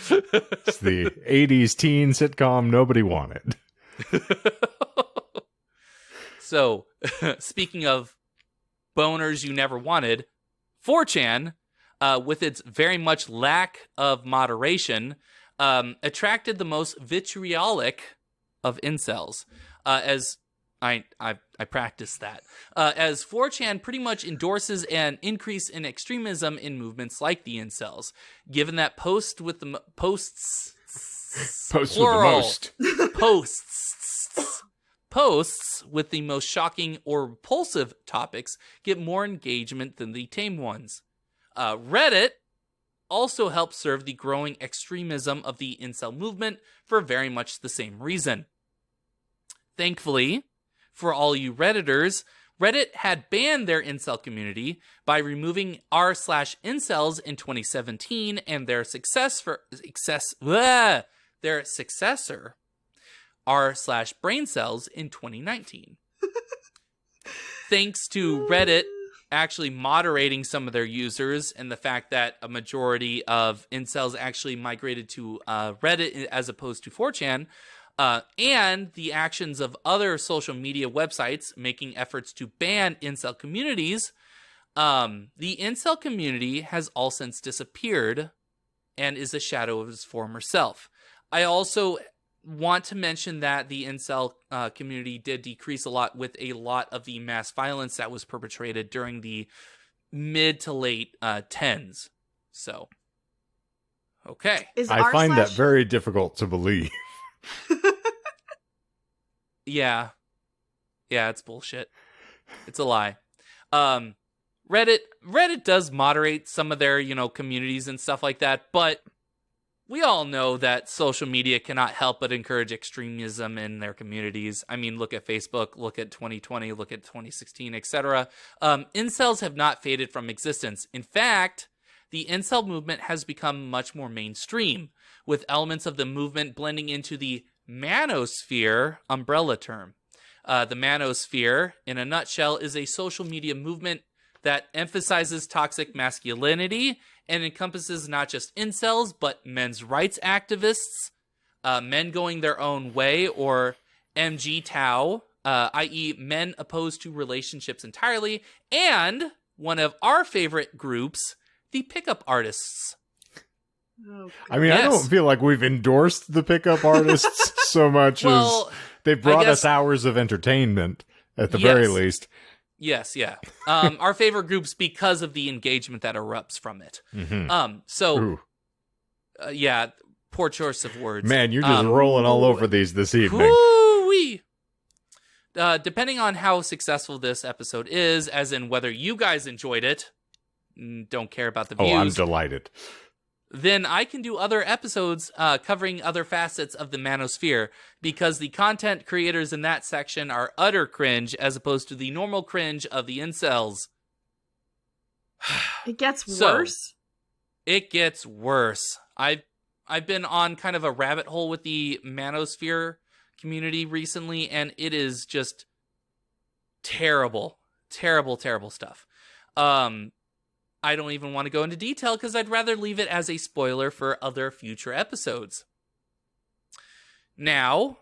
It's the 80s teen sitcom nobody wanted. So, speaking of boners you never wanted, 4chan, with its very much lack of moderation, attracted the most vitriolic of incels. As I practice that. As 4chan pretty much endorses an increase in extremism in movements like the incels. Given that posts with the most shocking or repulsive topics get more engagement than the tame ones. Reddit also helps serve the growing extremism of the incel movement for very much the same reason. Thankfully, for all you Redditors, Reddit had banned their incel community by removing r/incels in 2017 and their successor r/braincells in 2019. Thanks to Reddit actually moderating some of their users and the fact that a majority of incels actually migrated to Reddit as opposed to 4chan, and the actions of other social media websites making efforts to ban incel communities, the incel community has all since disappeared and is a shadow of its former self. I also want to mention that the incel community did decrease a lot with a lot of the mass violence that was perpetrated during the mid to late 10s. So, okay. I find that very difficult to believe. Yeah, it's bullshit. It's a lie. Reddit does moderate some of their, communities and stuff like that, but we all know that social media cannot help but encourage extremism in their communities. I mean, look at Facebook, look at 2020, look at 2016, etc. Incels have not faded from existence. In fact, the incel movement has become much more mainstream, with elements of the movement blending into the Manosphere umbrella term. The Manosphere, in a nutshell, is a social media movement that emphasizes toxic masculinity and encompasses not just incels, but men's rights activists, men going their own way, or MGTOW, i.e. men opposed to relationships entirely, and one of our favorite groups, the pickup artists. Oh, I mean, yes. I don't feel like we've endorsed the pickup artists so much as they've brought us hours of entertainment, at the very least. Yes, yeah. Our favorite groups because of the engagement that erupts from it. Mm-hmm. Yeah, poor choice of words. Man, you're just rolling all over these this evening. Woo-wee. Depending on how successful this episode is, as in whether you guys enjoyed it, don't care about the views. Oh, I'm delighted. Then I can do other episodes covering other facets of the Manosphere, because the content creators in that section are utter cringe as opposed to the normal cringe of the incels. It gets worse? It gets worse. I've been on kind of a rabbit hole with the Manosphere community recently, and it is just terrible, terrible, terrible stuff. I don't even want to go into detail because I'd rather leave it as a spoiler for other future episodes. Now,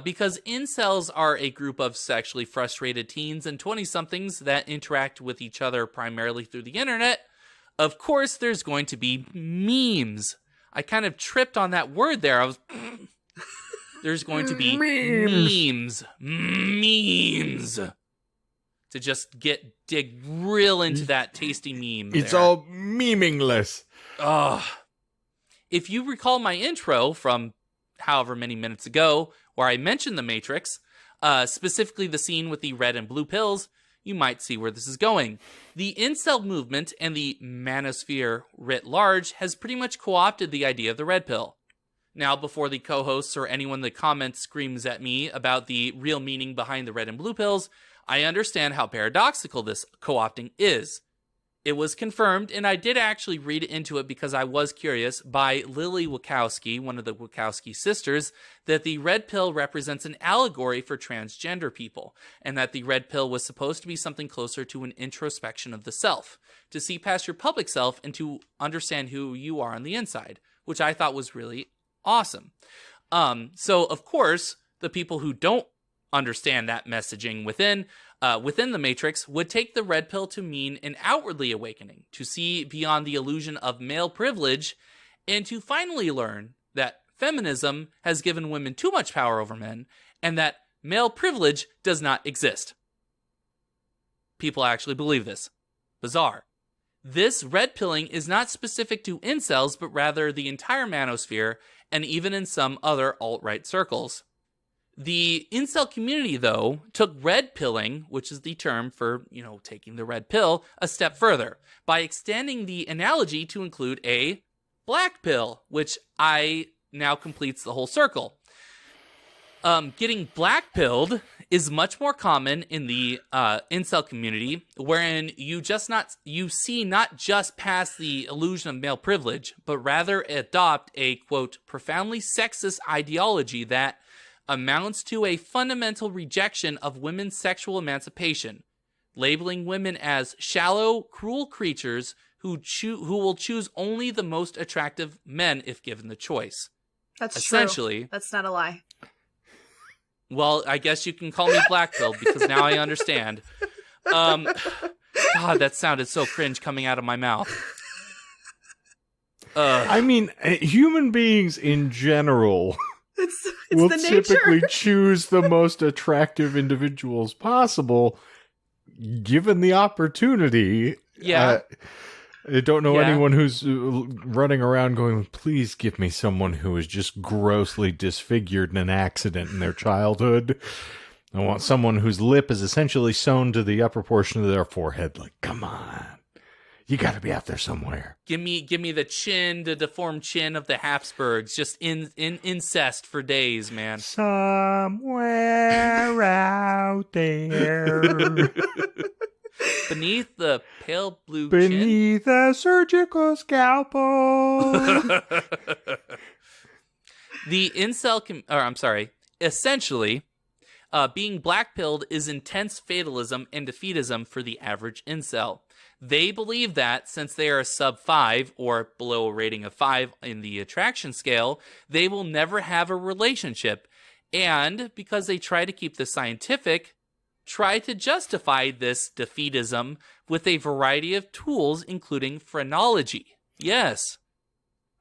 because incels are a group of sexually frustrated teens and 20-somethings that interact with each other primarily through the internet, of course there's going to be memes. I kind of tripped on that word there. There's going to be memes. to just dig real into that tasty meme. It's there. all meaningless. Ugh. If you recall my intro from however many minutes ago, where I mentioned the Matrix, specifically the scene with the red and blue pills, you might see where this is going. The InCel movement and the Manosphere writ large has pretty much co-opted the idea of the red pill. Now, before the co-hosts or anyone in the comments screams at me about the real meaning behind the red and blue pills, I understand how paradoxical this co-opting is. It was confirmed, and I did actually read into it because I was curious, by Lily Wachowski, one of the Wachowski sisters, that the red pill represents an allegory for transgender people, and that the red pill was supposed to be something closer to an introspection of the self, to see past your public self and to understand who you are on the inside, which I thought was really awesome. So, of course, the people who don't understand that messaging within the Matrix would take the red pill to mean an outwardly awakening, to see beyond the illusion of male privilege, and to finally learn that feminism has given women too much power over men, and that male privilege does not exist. People actually believe this. Bizarre. This red pilling is not specific to incels, but rather the entire manosphere, and even in some other alt-right circles. The incel community, though, took red pilling, which is the term for, taking the red pill, a step further, by extending the analogy to include a black pill, which now completes the whole circle. Getting black pilled is much more common in the incel community, wherein you see not just past the illusion of male privilege, but rather adopt a, quote, profoundly sexist ideology that amounts to a fundamental rejection of women's sexual emancipation, labeling women as shallow, cruel creatures who will choose only the most attractive men if given the choice. That's essentially true. That's not a lie. Well, I guess you can call me black-pilled because now I understand. God, that sounded so cringe coming out of my mouth. I mean, human beings in general It's will the nature. typically choose the most attractive individuals possible, given the opportunity. Yeah. I don't know anyone who's running around going, please give me someone who is just grossly disfigured in an accident in their childhood. I want someone whose lip is essentially sewn to the upper portion of their forehead. Like, come on. You got to be out there somewhere. Give me the deformed chin of the Habsburgs, just in incest for days, man. Somewhere out there. Beneath the pale blue Beneath a surgical scalpel. The incel, essentially, being black-pilled is intense fatalism and defeatism for the average incel. They believe that since they are a sub 5 or below a rating of 5 in the attraction scale, they will never have a relationship. And because they try to keep this scientific, try to justify this defeatism with a variety of tools, including phrenology. Yes.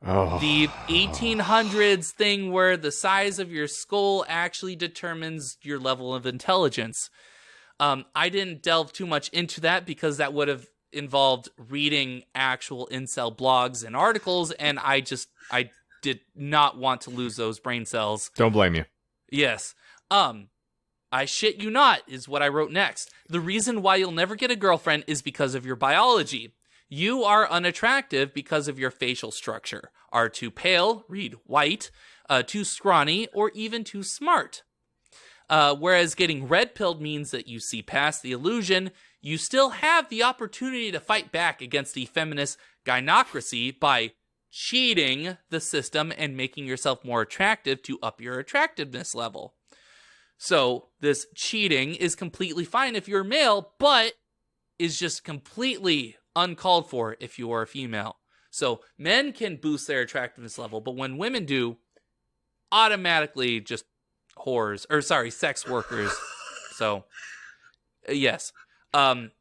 Oh. The 1800s thing where the size of your skull actually determines your level of intelligence. I didn't delve too much into that because that would have involved reading actual incel blogs and articles, and I did not want to lose those brain cells. Don't blame you. Yes. I shit you not is what I wrote next. The reason why you'll never get a girlfriend is because of your biology. You are unattractive because of your facial structure. Are too pale, read white, too scrawny, or even too smart. Whereas getting red-pilled means that you see past the illusion, you still have the opportunity to fight back against the feminist gynocracy by cheating the system and making yourself more attractive to up your attractiveness level. So this cheating is completely fine if you're male, but is just completely uncalled for if you are a female. So men can boost their attractiveness level, but when women do, automatically just sex workers. So, yes.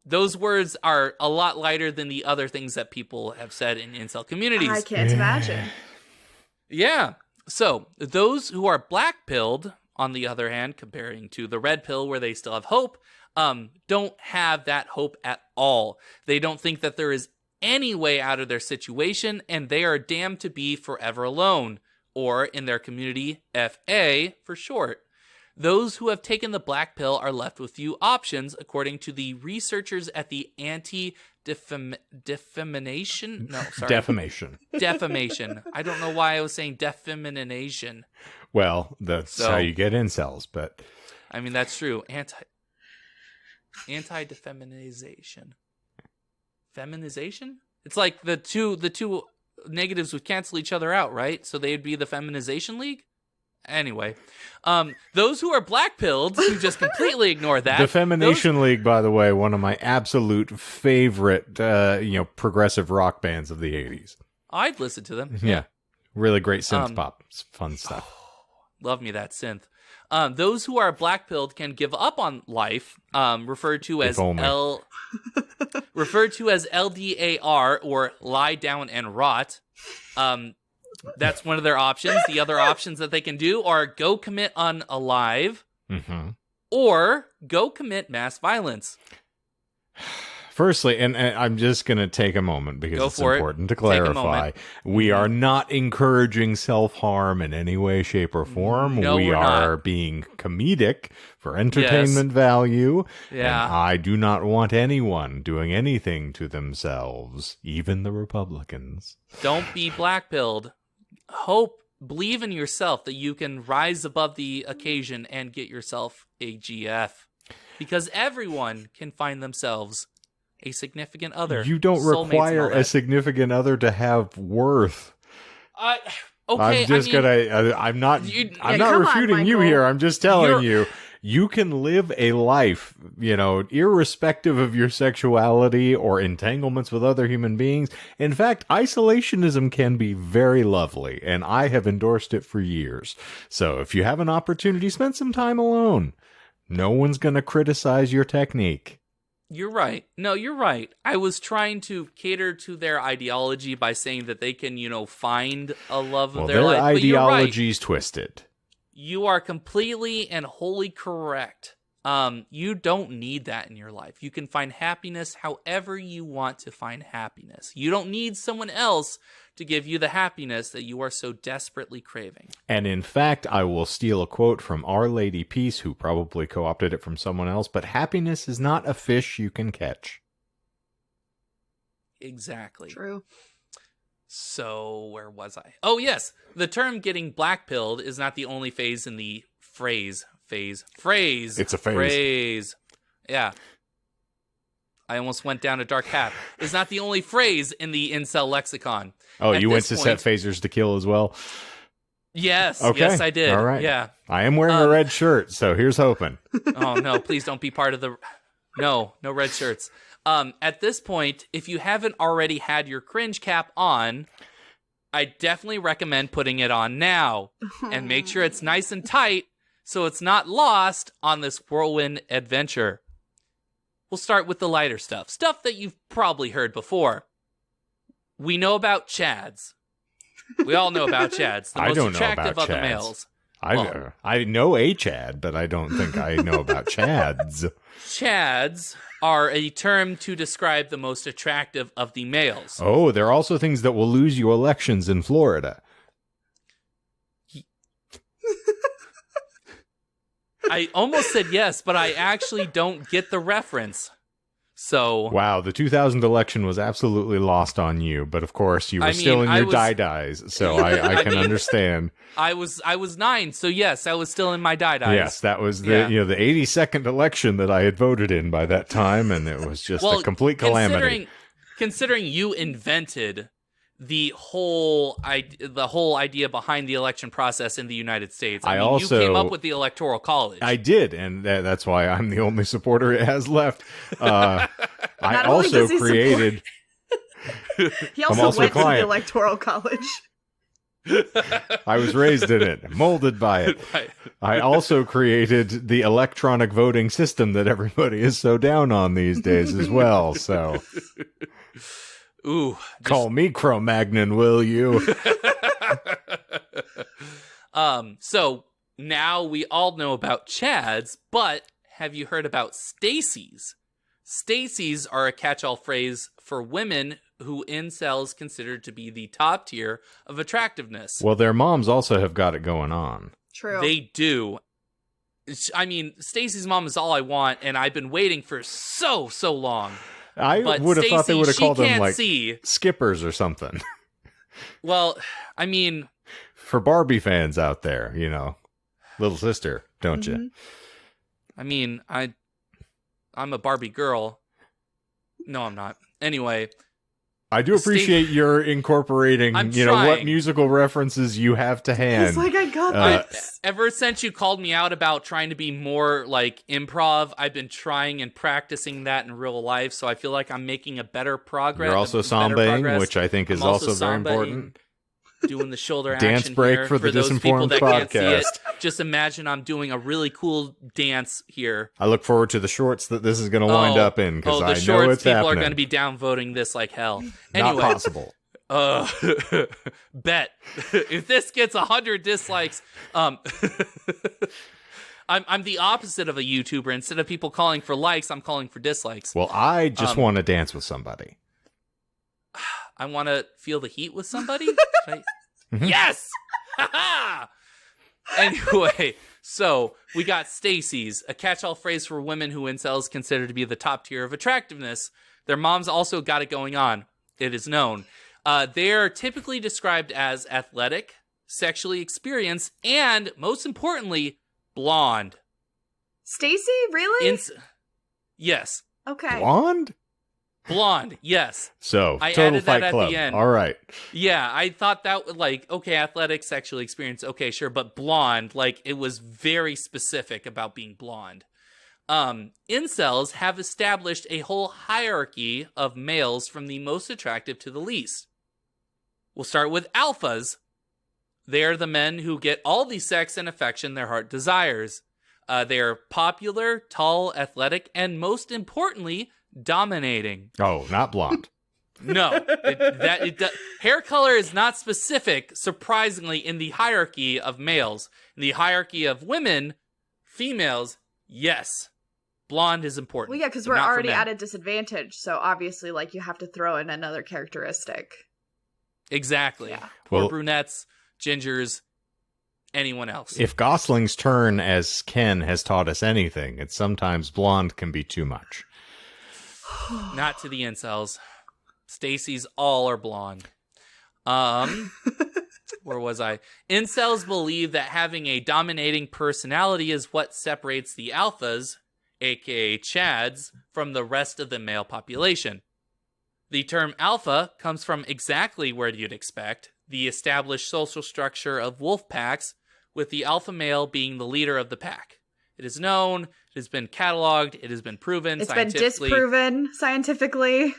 Those words are a lot lighter than the other things that people have said in incel communities. I can't imagine. Yeah. So, those who are black-pilled, on the other hand, comparing to the red pill where they still have hope, don't have that hope at all. They don't think that there is any way out of their situation, and they are damned to be forever alone, or in their community, FA for short. Those who have taken the black pill are left with few options, according to the researchers at the Defamation. I don't know why I was saying defemination. Well, that's how you get incels, but I mean that's true. Anti-defeminization. Feminization? It's like the two negatives would cancel each other out, right? So they'd be the feminization league? Anyway, those who are black-pilled, who just completely ignore that. The Femination League, by the way, one of my absolute favorite, progressive rock bands of the 80s. I'd listen to them. Yeah. Really great synth pop. It's fun stuff. Love me that synth. Those who are black-pilled can give up on life, referred to as LDAR, or lie down and rot. That's one of their options. The other options that they can do are go commit unalive, or go commit mass violence. Firstly, and I'm just going to take a moment because it's important to clarify. We are not encouraging self-harm in any way, shape, or form. No, we are being comedic for entertainment value. Yeah. And I do not want anyone doing anything to themselves, even the Republicans. Don't be black-pilled. Believe in yourself that you can rise above the occasion and get yourself a GF. Because everyone can find themselves a significant other. You don't require a significant other to have worth. Okay, I'm not refuting you here. I'm just telling you can live a life, irrespective of your sexuality or entanglements with other human beings. In fact, isolationism can be very lovely, and I have endorsed it for years. So if you have an opportunity, spend some time alone. No one's going to criticize your technique. You're right. No, you're right. I was trying to cater to their ideology by saying that they can, find a love of their life. Their ideology's twisted. You are completely and wholly correct. You don't need that in your life. You can find happiness however you want to find happiness. You don't need someone else to give you the happiness that you are so desperately craving. And in fact, I will steal a quote from Our Lady Peace, who probably co-opted it from someone else, but happiness is not a fish you can catch. Exactly. True. So, where was I? Oh, yes. The term getting black-pilled is not the only phase in the phrase. It's a phase. Phrase. Yeah. I almost went down a dark path. It's not the only phrase in the incel lexicon. Oh, you went to set phasers to kill as well? Yes. Okay. Yes, I did. All right. Yeah. I am wearing a red shirt, so here's hoping. Oh, no. Please don't be part of the... No red shirts. At this point, if you haven't already had your cringe cap on, I definitely recommend putting it on now. And make sure it's nice and tight so it's not lost on this whirlwind adventure. We'll start with the lighter stuff. Stuff that you've probably heard before. We know about Chads. We all know about Chads. The most attractive of the males. I know a Chad, but I don't think I know about Chads. Chads are a term to describe the most attractive of the males. Oh, there are also things that will lose you elections in Florida. I almost said yes, but I actually don't get the reference. So wow, the 2000 election was absolutely lost on you, but of course you were still in your dyes, so I can understand. I was 9, so yes, I was still in my dyes. Yes, that was the the 82nd election that I had voted in by that time, and it was just a complete calamity. Considering you invented the whole idea behind the election process in the United States. I mean, you came up with the Electoral College. I did, and that's why I'm the only supporter it has left. I also created... He also went to the Electoral College. I was raised in it, molded by it. Right. I also created the electronic voting system that everybody is so down on these days as well, so... Ooh, call me Cro-Magnon, will you? So now we all know about Chads, but have you heard about Stacy's? Stacy's are a catch-all phrase for women who incels consider to be the top tier of attractiveness. Well, their moms also have got it going on. True. They do. I mean, Stacy's mom is all I want, and I've been waiting for so long. I But would have thought they Stacey, would have she called them can't like see. skippers or something. Well, I mean, For Barbie fans out there, you know, little sister, don't you? I mean, I'm a Barbie girl. No, I'm not. Anyway, I do appreciate your incorporating, I'm you know, what trying. musical references you have to hand. He's like, I got Uh, this. ever since you called me out about trying to be more like improv, I've been trying and practicing that in real life, so I feel like I'm making a better progress. You're also sambaing, which I think is I'm also also very sambaing. important. Doing the shoulder Dance action break here. for the those people Disinformed that can't see it, podcast. just imagine I'm doing a really cool dance here. I look forward to the shorts that this is going to wind up in, because the I know shorts it's people happening. are going to be downvoting this like hell. Not Anyway, possible. bet if this gets 100 dislikes, I'm the opposite of a YouTuber. Instead of people calling for likes, I'm calling for dislikes. Well, I just want to dance with somebody. I want to feel the heat with somebody. Should I- Mhm. Yes. Anyway, so we got Stacy's, a catch-all phrase for women who incels consider to be the top tier of attractiveness. Their moms also got it going on. It is known. They are typically described as athletic, sexually experienced, and most importantly, blonde. Stacy, really? Yes, Okay. Blonde? blonde. Yes. So, I Total added that Fight at Club. the end. All right. Yeah, I thought that would okay, athletic, sexually experienced, okay, sure, but blonde, it was very specific about being blonde. Incels have established a whole hierarchy of males from the most attractive to the least. We'll start with alphas. They are the men who get all the sex and affection their heart desires. They are popular, tall, athletic, and most importantly, dominating. Oh, not blonde. No, hair color is not specific, surprisingly, in the hierarchy of males. In the hierarchy of women, females, yes, blonde is important. Well, yeah, because but we're not for already men. at a disadvantage, so obviously, you have to throw in another characteristic. Exactly. Yeah. Poor Well- brunettes, gingers, anyone else. If Gosling's turn as Ken has taught us anything, it's sometimes blonde can be too much. Not to the incels. Stacy's all are blonde. Where was I? Incels believe that having a dominating personality is what separates the alphas, aka Chads, from the rest of the male population. The term alpha comes from exactly where you'd expect, the established social structure of wolf packs, with the alpha male being the leader of the pack. It is known, it has been cataloged, it has been proven It's been scientifically. disproven scientifically.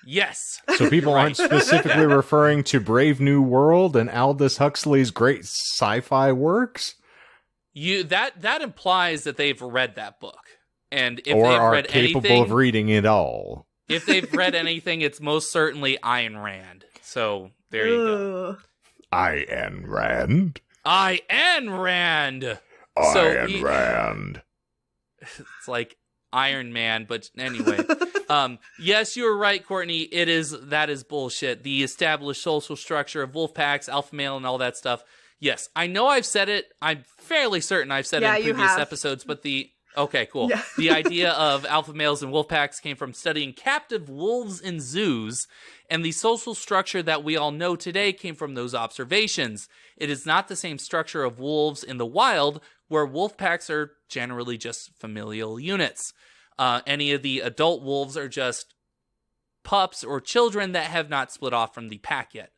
Yes. So people aren't specifically referring to Brave New World and Aldous Huxley's great sci-fi works? That implies that they've read that book. And if Or they've are read capable anything, of reading it all? if they've read anything, it's most certainly Ayn Rand. So there you go. Ugh. Ayn Rand. Ayn Rand. Ayn Rand. It's like Iron Man, but anyway. Yes, you were right, Courtney. That is bullshit. The established social structure of wolf packs, alpha male, and all that stuff. Yes, I know I've said it. I'm fairly certain I've said Yeah, it in you previous have. episodes, but okay, cool. Yeah. The idea of alpha males and wolf packs came from studying captive wolves in zoos, and the social structure that we all know today came from those observations. It is not the same structure of wolves in the wild, where wolf packs are generally just familial units. Any of the adult wolves are just pups or children that have not split off from the pack yet.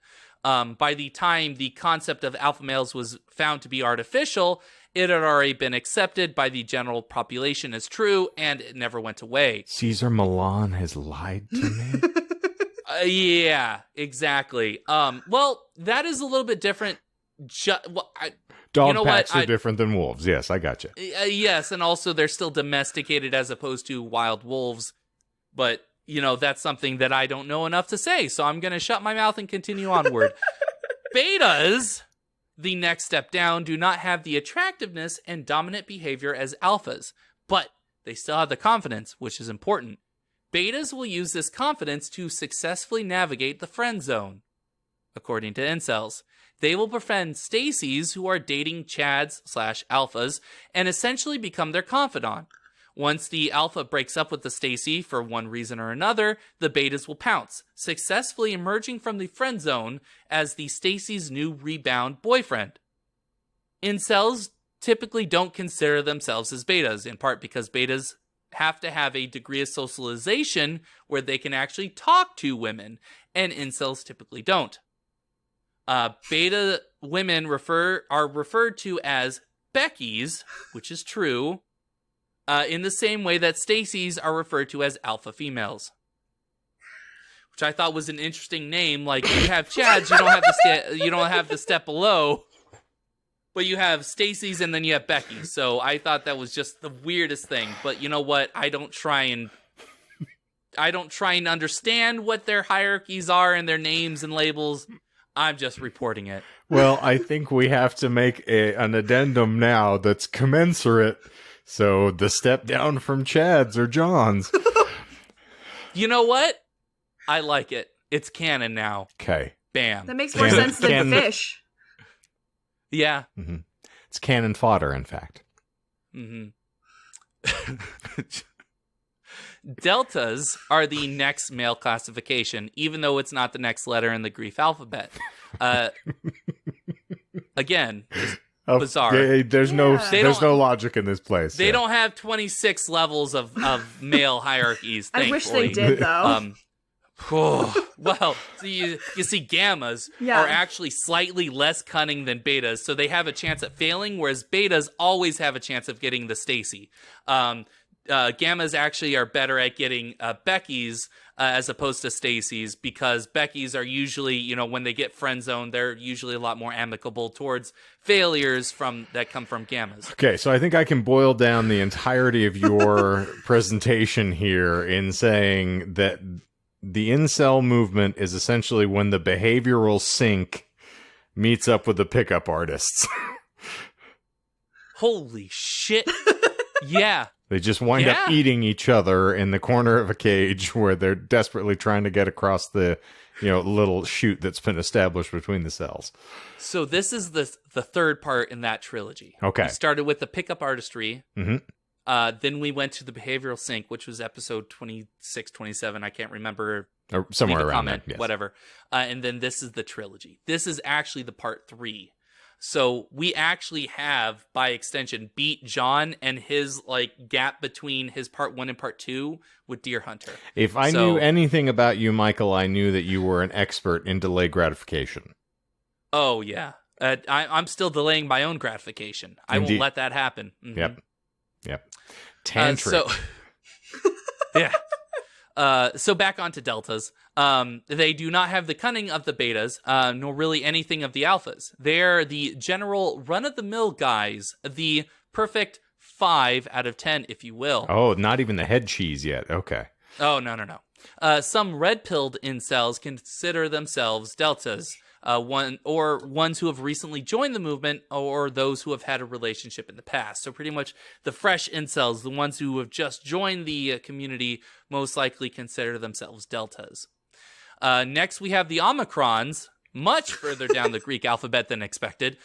By the time the concept of alpha males was found to be artificial, it had already been accepted by the general population as true, and it never went away. Caesar Milan has lied to me. Yeah, exactly. Well, that is a little bit different. Dog You know packs what? are different than wolves. Yes, I got you. Yes, and also they're still domesticated as opposed to wild wolves. But, that's something that I don't know enough to say, so I'm going to shut my mouth and continue onward. Betas, the next step down do not have the attractiveness and dominant behavior as alphas, but they still have the confidence, which is important. Betas will use this confidence to successfully navigate the friend zone. According to incels, they will befriend Stacys who are dating Chads/alphas and essentially become their confidant. Once the alpha breaks up with the Stacy for one reason or another, the betas will pounce, successfully emerging from the friend zone as the Stacy's new rebound boyfriend. Incels typically don't consider themselves as betas, in part because betas have to have a degree of socialization where they can actually talk to women, and incels typically don't. Beta women are referred to as Beckies, which is true, in the same way that Stacys are referred to as alpha females, which I thought was an interesting name. Like, you have Chads, you don't have the step below, but you have Stacys and then you have Becky. So I thought that was just the weirdest thing. But you know what? I don't try and understand what their hierarchies are and their names and labels. I'm just reporting it. Well, I think we have to make an addendum now that's commensurate. So the step down from Chads or Johns. You know what? I like it. It's canon now. Okay. Bam. That makes more sense than fish. Yeah. Mm-hmm. It's cannon fodder, in fact. Mm-hmm. Deltas are the next male classification, even though it's not the next letter in the Greek alphabet. Again, bizarre. There's no logic in this place. They don't have 26 levels of male hierarchies, thankfully. I wish they did, though. Well, so you see gammas are actually slightly less cunning than betas, so they have a chance at failing, whereas betas always have a chance of getting the Stacy. Gammas actually are better at getting Beckies as opposed to Stacys, because Beckies are usually, when they get friend zoned, they're usually a lot more amicable towards failures that come from gammas. Okay, so I think I can boil down the entirety of your presentation here in saying that the InCel movement is essentially when the behavioral sink meets up with the pickup artists. Holy shit. Yeah. They just wind up eating each other in the corner of a cage where they're desperately trying to get across the, little chute that's been established between the cells. So this is the third part in that trilogy. Okay. We started with the pickup artistry. Mm-hmm. Then we went to the behavioral sink, which was episode 26, 27. I can't remember. Or somewhere around there. Yes. Whatever. And then this is the trilogy. This is actually the part 3. So we actually have, by extension, beat John and his gap between his part 1 and part 2 with Deer Hunter. If I knew anything about you, Michael, I knew that you were an expert in delay gratification. Oh, yeah. I'm still delaying my own gratification. I won't let that happen. Mm-hmm. Yep. Tantric. Yeah. So back onto deltas. They do not have the cunning of the betas, nor really anything of the alphas. They're the general run-of-the-mill guys, the perfect 5 out of 10, if you will. Oh, not even the head cheese yet. Okay. Oh, no. Some red-pilled incels consider themselves deltas, ones who have recently joined the movement, or those who have had a relationship in the past. So pretty much the fresh incels, the ones who have just joined the community, most likely consider themselves deltas. Next, we have the Omicrons, much further down the Greek alphabet than expected.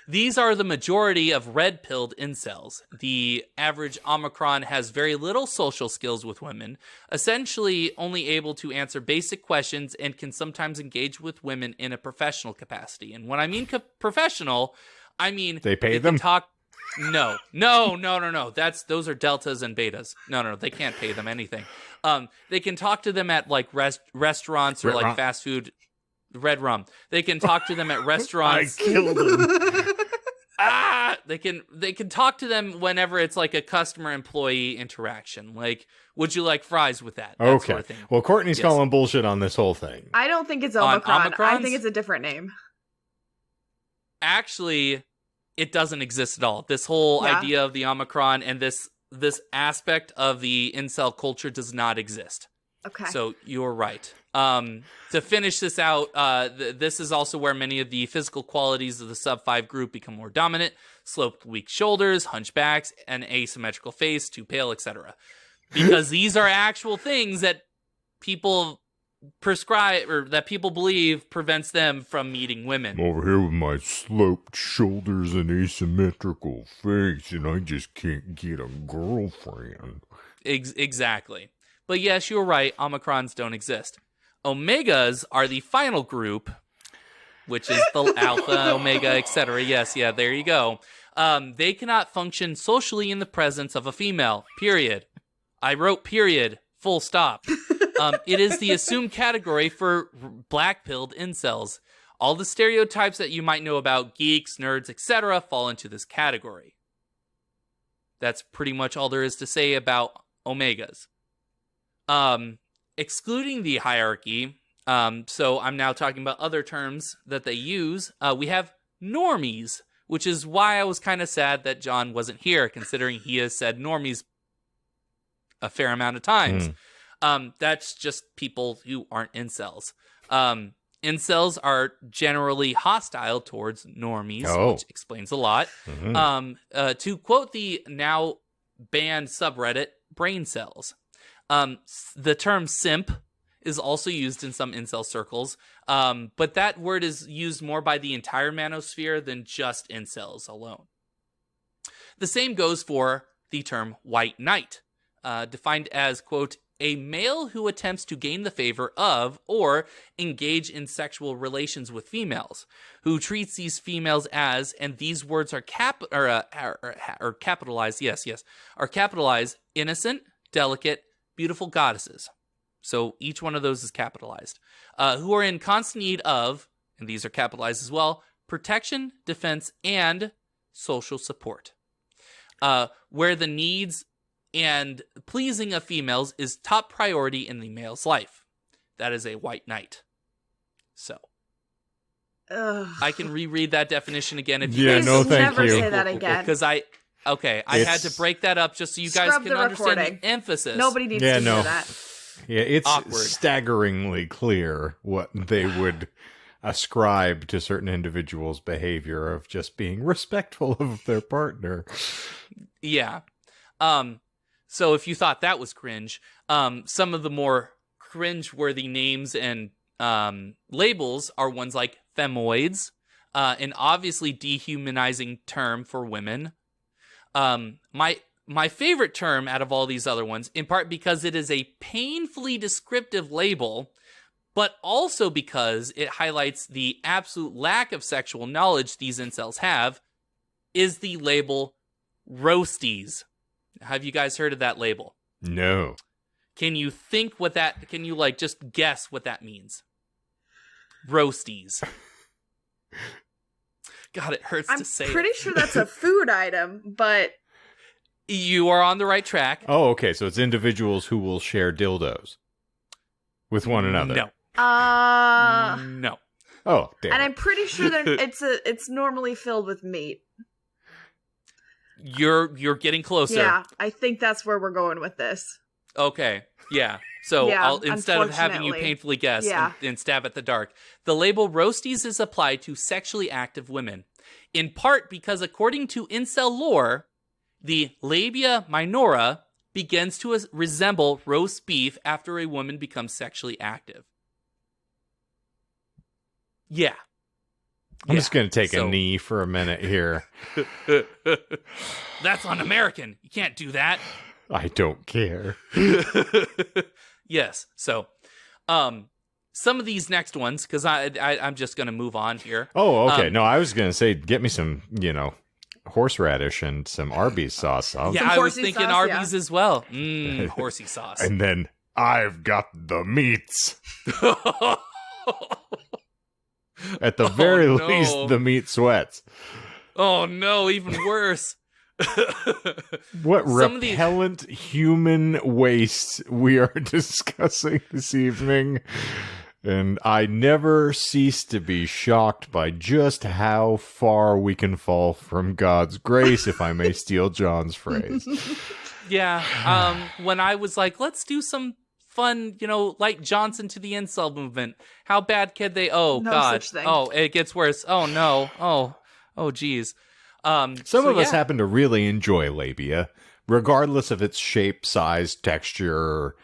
These are the majority of red-pilled incels. The average Omicron has very little social skills with women, essentially only able to answer basic questions, and can sometimes engage with women in a professional capacity. And when I mean professional, I mean they pay them? Talk. No. Those are deltas and betas. No, they can't pay them anything. They can talk to them at restaurants or fast food. Red rum. They can talk to them at restaurants. I killed him. They can talk to them whenever it's a customer-employee interaction. Would you like fries with that? Okay. Sort of thing. Well, Courtney's calling bullshit on this whole thing. I don't think it's Omicron. I think it's a different name. Actually, it doesn't exist at all. This whole idea of the Omicron and this aspect of the incel culture does not exist. Okay. So you're right. To finish this out, this is also where many of the physical qualities of the sub-5 group become more dominant. Sloped, weak shoulders, hunchbacks, an asymmetrical face, too pale, etc. Because these are actual things that people prescribe, or that people believe prevents them from meeting women. I'm over here with my sloped shoulders and asymmetrical face, and I just can't get a girlfriend. Exactly. But yes, you were right. Omicrons don't exist. Omegas are the final group, which is the alpha, omega, etc. Yes, yeah, there you go. They cannot function socially in the presence of a female, period. I wrote period, full stop. It is the assumed category for black-pilled incels. All the stereotypes that you might know about geeks, nerds, etc. fall into this category. That's pretty much all there is to say about omegas. Excluding the hierarchy, so I'm now talking about other terms that they use, we have normies, which is why I was kind of sad that John wasn't here, considering he has said normies a fair amount of times. That's just people who aren't incels. Incels are generally hostile towards normies, which explains a lot. To quote the now banned subreddit, brain cells. The term simp is also used in some incel circles, but that word is used more by the entire manosphere than just incels alone. The same goes for the term white knight, defined as, quote, a male who attempts to gain the favor of or engage in sexual relations with females, who treats these females as, and these words are capitalized, are capitalized, innocent, delicate, beautiful goddesses. So each one of those is capitalized. Who are in constant need of, and these are capitalized as well, protection, defense, and social support. Where the needs and pleasing of females is top priority in the male's life. That is a white knight. So. I can reread that definition again if you guys no, thank never you. say that again. Because I had to break that up just so you guys can understand the emphasis. Nobody needs to hear that. Yeah, it's Awkward. staggeringly clear what they would ascribe to certain individuals' behavior of just being respectful of their partner. Yeah. So if you thought that was cringe, some of the more cringe-worthy names and labels are ones like femoids, an obviously dehumanizing term for women. My favorite term out of all these other ones, in part because it is a painfully descriptive label, but also because it highlights the absolute lack of sexual knowledge these incels have, is the label roasties. Have you guys heard of that label? No. Can you think what that, can you like just guess what that means? Roasties. God, it hurts to say I'm pretty sure that's a food item, but... You are on the right track. Oh, okay, so it's individuals who will share dildos with one another. No. No. Oh, damn. And I'm pretty sure that it's normally filled with meat. You're getting closer. Yeah, I think that's where we're going with this. Okay. Yeah. So Yeah, I'll, instead of having you unfortunately. painfully guess Yeah. and stab at the dark, the label roasties is applied to sexually active women, in part because according to incel lore, the labia minora begins to resemble roast beef after a woman becomes sexually active. Yeah. I'm just going to take a knee for a minute here. That's un-American. You can't do that. I don't care. Yes. So, some of these next ones, because I'm just going to move on here. Oh, okay. No, I was going to say, get me some, horseradish and some Arby's sauce. Yeah, I was thinking sauce, Arby's as well. Horsey sauce. And then I've got the meats. At the very least, the meat sweats. Oh no, even worse. What repellent human waste we are discussing this evening. And I never cease to be shocked by just how far we can fall from God's grace, if I may steal John's phrase. Yeah. When I was like, let's do some fun, like Johnson to the InCel movement. How bad can they? Oh, No God. such thing. Oh, it gets worse. Oh, no. Oh, geez. Some of us happen to really enjoy labia, regardless of its shape, size, texture.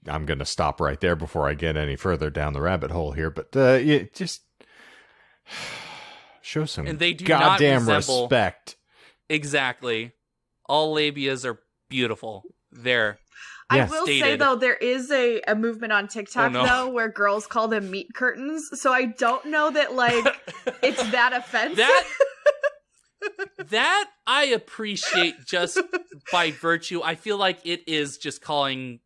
I'm going to stop right there before I get any further down the rabbit hole here, but just show some and they do goddamn not resemble, respect. Exactly. All labias are beautiful. There. I will say, though, there is a movement on TikTok, though, where girls call them meat curtains. So I don't know that, like, it's that offensive. That I appreciate just by virtue. I feel like it is just calling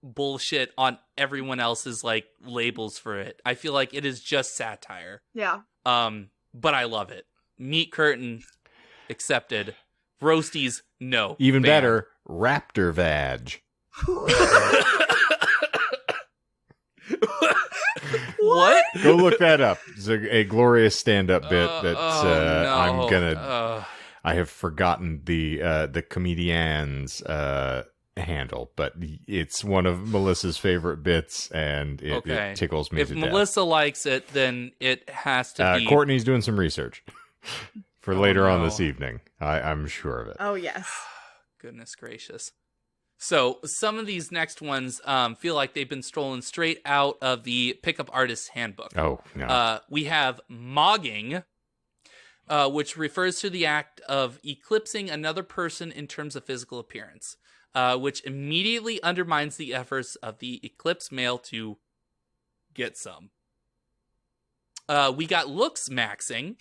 bullshit on everyone else's, like, labels for it. I feel like it is just satire. Yeah. But I love it. Meat curtain, accepted. Roasties, no. Even banned. better, raptor vag. What? Go look that up. It's a glorious stand-up bit that I'm gonna. I have forgotten the comedian's handle, but it's one of Melissa's favorite bits, and it tickles me if to death. If Melissa likes it, then it has to be. Courtney's doing some research for later on this evening. I'm sure of it. Oh, yes. Goodness gracious. So some of these next ones feel like they've been stolen straight out of the Pickup Artist's Handbook. Oh, no. We have mogging, which refers to the act of eclipsing another person in terms of physical appearance, which immediately undermines the efforts of the eclipsed male to get some. We got looks maxing,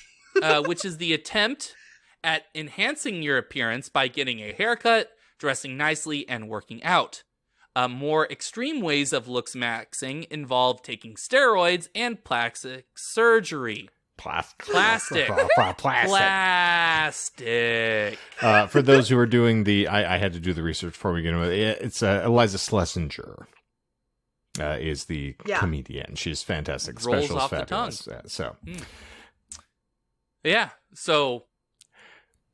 which is the attempt at enhancing your appearance by getting a haircut, dressing nicely, and working out. More extreme ways of looks maxing involve taking steroids and plastic surgery. Plastic. For those who are doing I had to do the research before we get into it. It's Eliza Schlesinger is the comedian. She's fantastic. Rolls Special off fabulous. the tongue. So. Yeah. So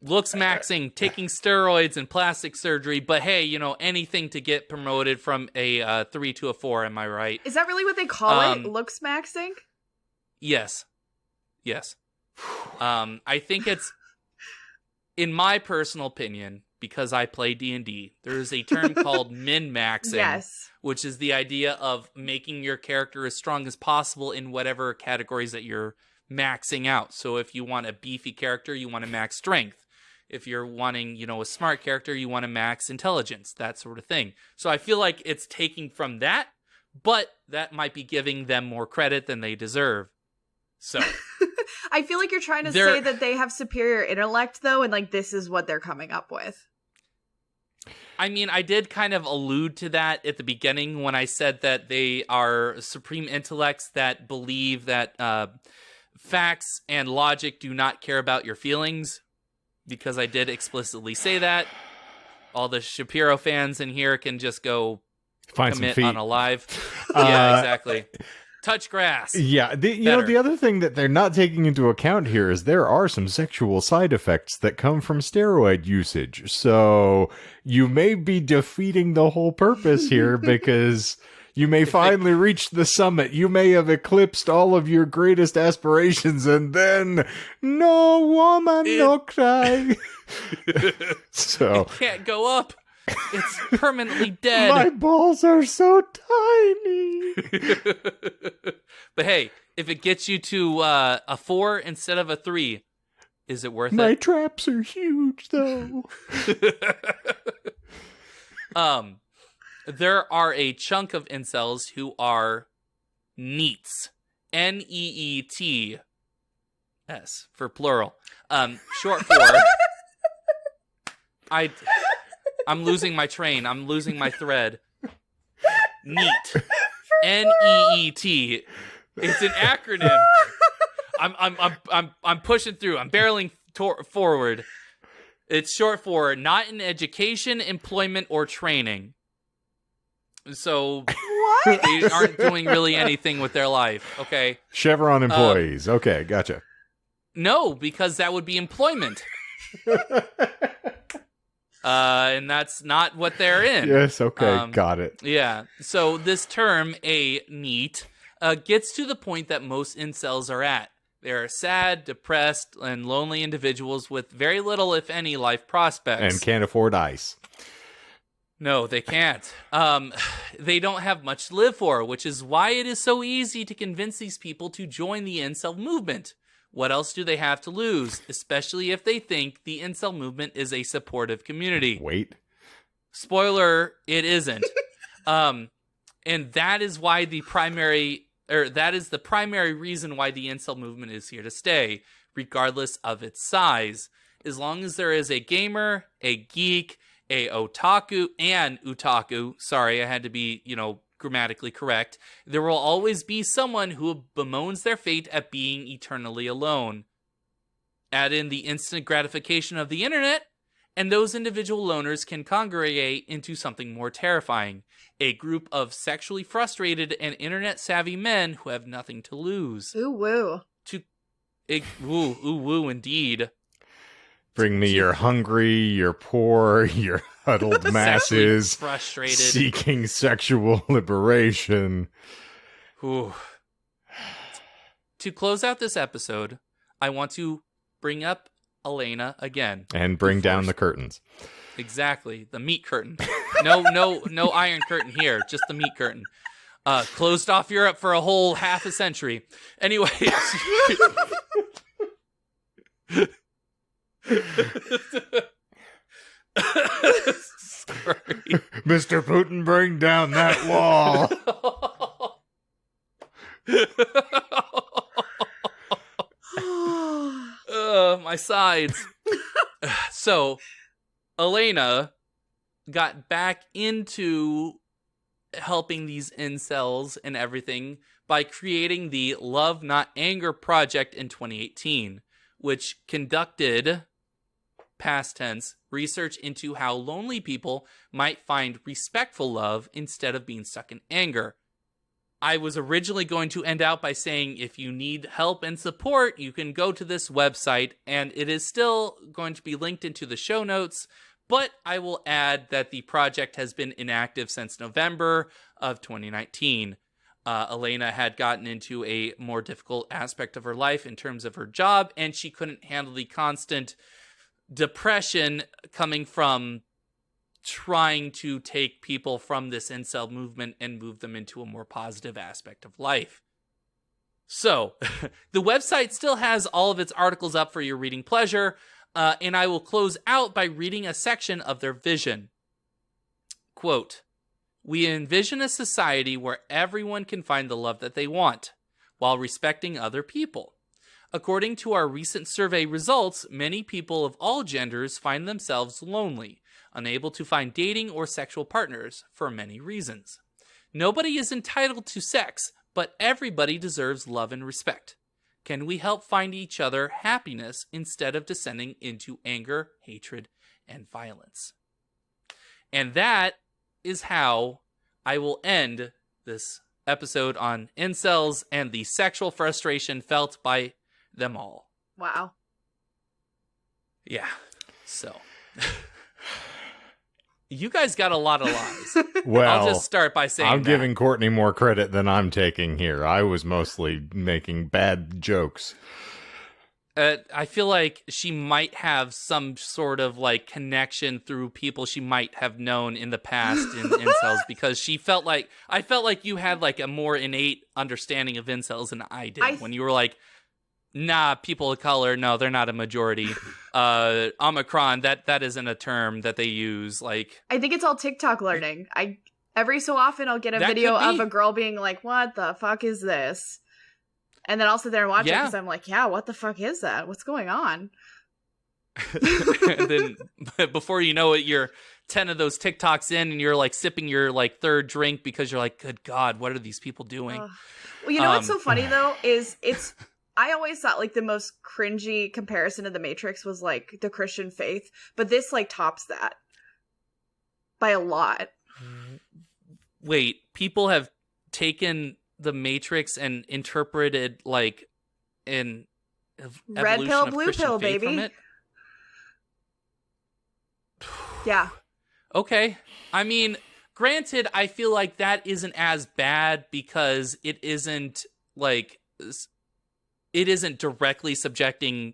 looks maxing, taking steroids and plastic surgery, but hey, anything to get promoted from a 3 to a 4, am I right? Is that really what they call it? Looks maxing? Yes. I think it's, in my personal opinion, because I play D&D, there is a term called min-maxing, which is the idea of making your character as strong as possible in whatever categories that you're maxing out. So if you want a beefy character, you want to max strength. If you're wanting, a smart character, you want to max intelligence, that sort of thing. So I feel like it's taking from that, but that might be giving them more credit than they deserve. So I feel like you're trying to say that they have superior intellect, though, and like this is what they're coming up with. I mean, I did kind of allude to that at the beginning when I said that they are supreme intellects that believe that facts and logic do not care about your feelings. Because I did explicitly say that. All the Shapiro fans in here can just go find commit some feet on a live. Yeah, exactly. Touch grass. Yeah, the other thing that they're not taking into account here is there are some sexual side effects that come from steroid usage. So you may be defeating the whole purpose here because you may finally reach the summit. You may have eclipsed all of your greatest aspirations, and then no woman, no cry. So it can't go up. It's permanently dead. My balls are so tiny. But hey, if it gets you to a 4 instead of a 3, is it worth it? My traps are huge, though. There are a chunk of incels who are neets. Neets for plural. Short for I'm losing my train. I'm losing my thread. Neat. NEET. It's an acronym. I'm pushing through. I'm barreling forward. It's short for not in education, employment, or training. So what? They aren't doing really anything with their life. Okay. Chevron employees. Okay, gotcha. No, because that would be employment. And that's not what they're in. Yes, okay, got it. Yeah. So this term, a NEET, gets to the point that most incels are at. They're sad, depressed, and lonely individuals with very little, if any, life prospects. And can't afford ice. No, they can't. They don't have much to live for, which is why it is so easy to convince these people to join the InCel movement. What else do they have to lose, especially if they think the InCel movement is a supportive community? Wait. Spoiler, it isn't. And that is why the primary reason why the InCel movement is here to stay, regardless of its size. As long as there is a gamer, a geek, a otaku, sorry, I had to be, grammatically correct, there will always be someone who bemoans their fate at being eternally alone. Add in the instant gratification of the internet, and those individual loners can congregate into something more terrifying. A group of sexually frustrated and internet-savvy men who have nothing to lose. Ooh, woo. Ooh, woo, indeed. Bring me your hungry, your poor, your huddled masses, frustrated, seeking sexual liberation. Ooh. To close out this episode, I want to bring up Elena again. And bring down the curtains. Exactly. The meat curtain. No iron curtain here. Just the meat curtain. Closed off Europe for a whole half a century. Anyway. Sorry. Mr. Putin, bring down that wall. My sides. So, Elena got back into helping these incels and everything by creating the Love Not Anger project in 2018, which conducted, past tense, research into how lonely people might find respectful love instead of being stuck in anger. I was originally going to end out by saying if you need help and support, you can go to this website, and it is still going to be linked into the show notes, but I will add that the project has been inactive since November of 2019. Elena had gotten into a more difficult aspect of her life in terms of her job, and she couldn't handle the constant depression coming from trying to take people from this incel movement and move them into a more positive aspect of life. So, the website still has all of its articles up for your reading pleasure, and I will close out by reading a section of their vision. Quote, "We envision a society where everyone can find the love that they want, while respecting other people. According to our recent survey results, many people of all genders find themselves lonely, unable to find dating or sexual partners for many reasons. Nobody is entitled to sex, but everybody deserves love and respect. Can we help find each other happiness instead of descending into anger, hatred, and violence?" And that is how I will end this episode on incels and the sexual frustration felt by them all. Wow. Yeah. So... You guys got a lot of lies. Well, I'll just start by saying I'm giving Courtney more credit than I'm taking here. I was mostly making bad jokes. I feel like she might have some sort of like connection through people she might have known in the past in incels, because I felt like you had like a more innate understanding of incels than I did when you were like, nah, people of color, no, they're not a majority. Omicron, that isn't a term that they use. Like, I think it's all TikTok learning. Every so often I'll get a video of a girl being like, "What the fuck is this?" And then I'll sit there and watch it because I'm like, yeah, what the fuck is that? What's going on? And then before you know it, you're 10 of those TikToks in and you're like sipping your like third drink because you're like, good God, what are these people doing? Well, you know what's so funny though is I always thought like the most cringy comparison to the Matrix was like the Christian faith, but this like tops that by a lot. Wait, people have taken the Matrix and interpreted like an red pill, blue Christian pill, faith baby. from it? Yeah. Okay. I mean, granted, I feel like that isn't as bad because it isn't directly subjecting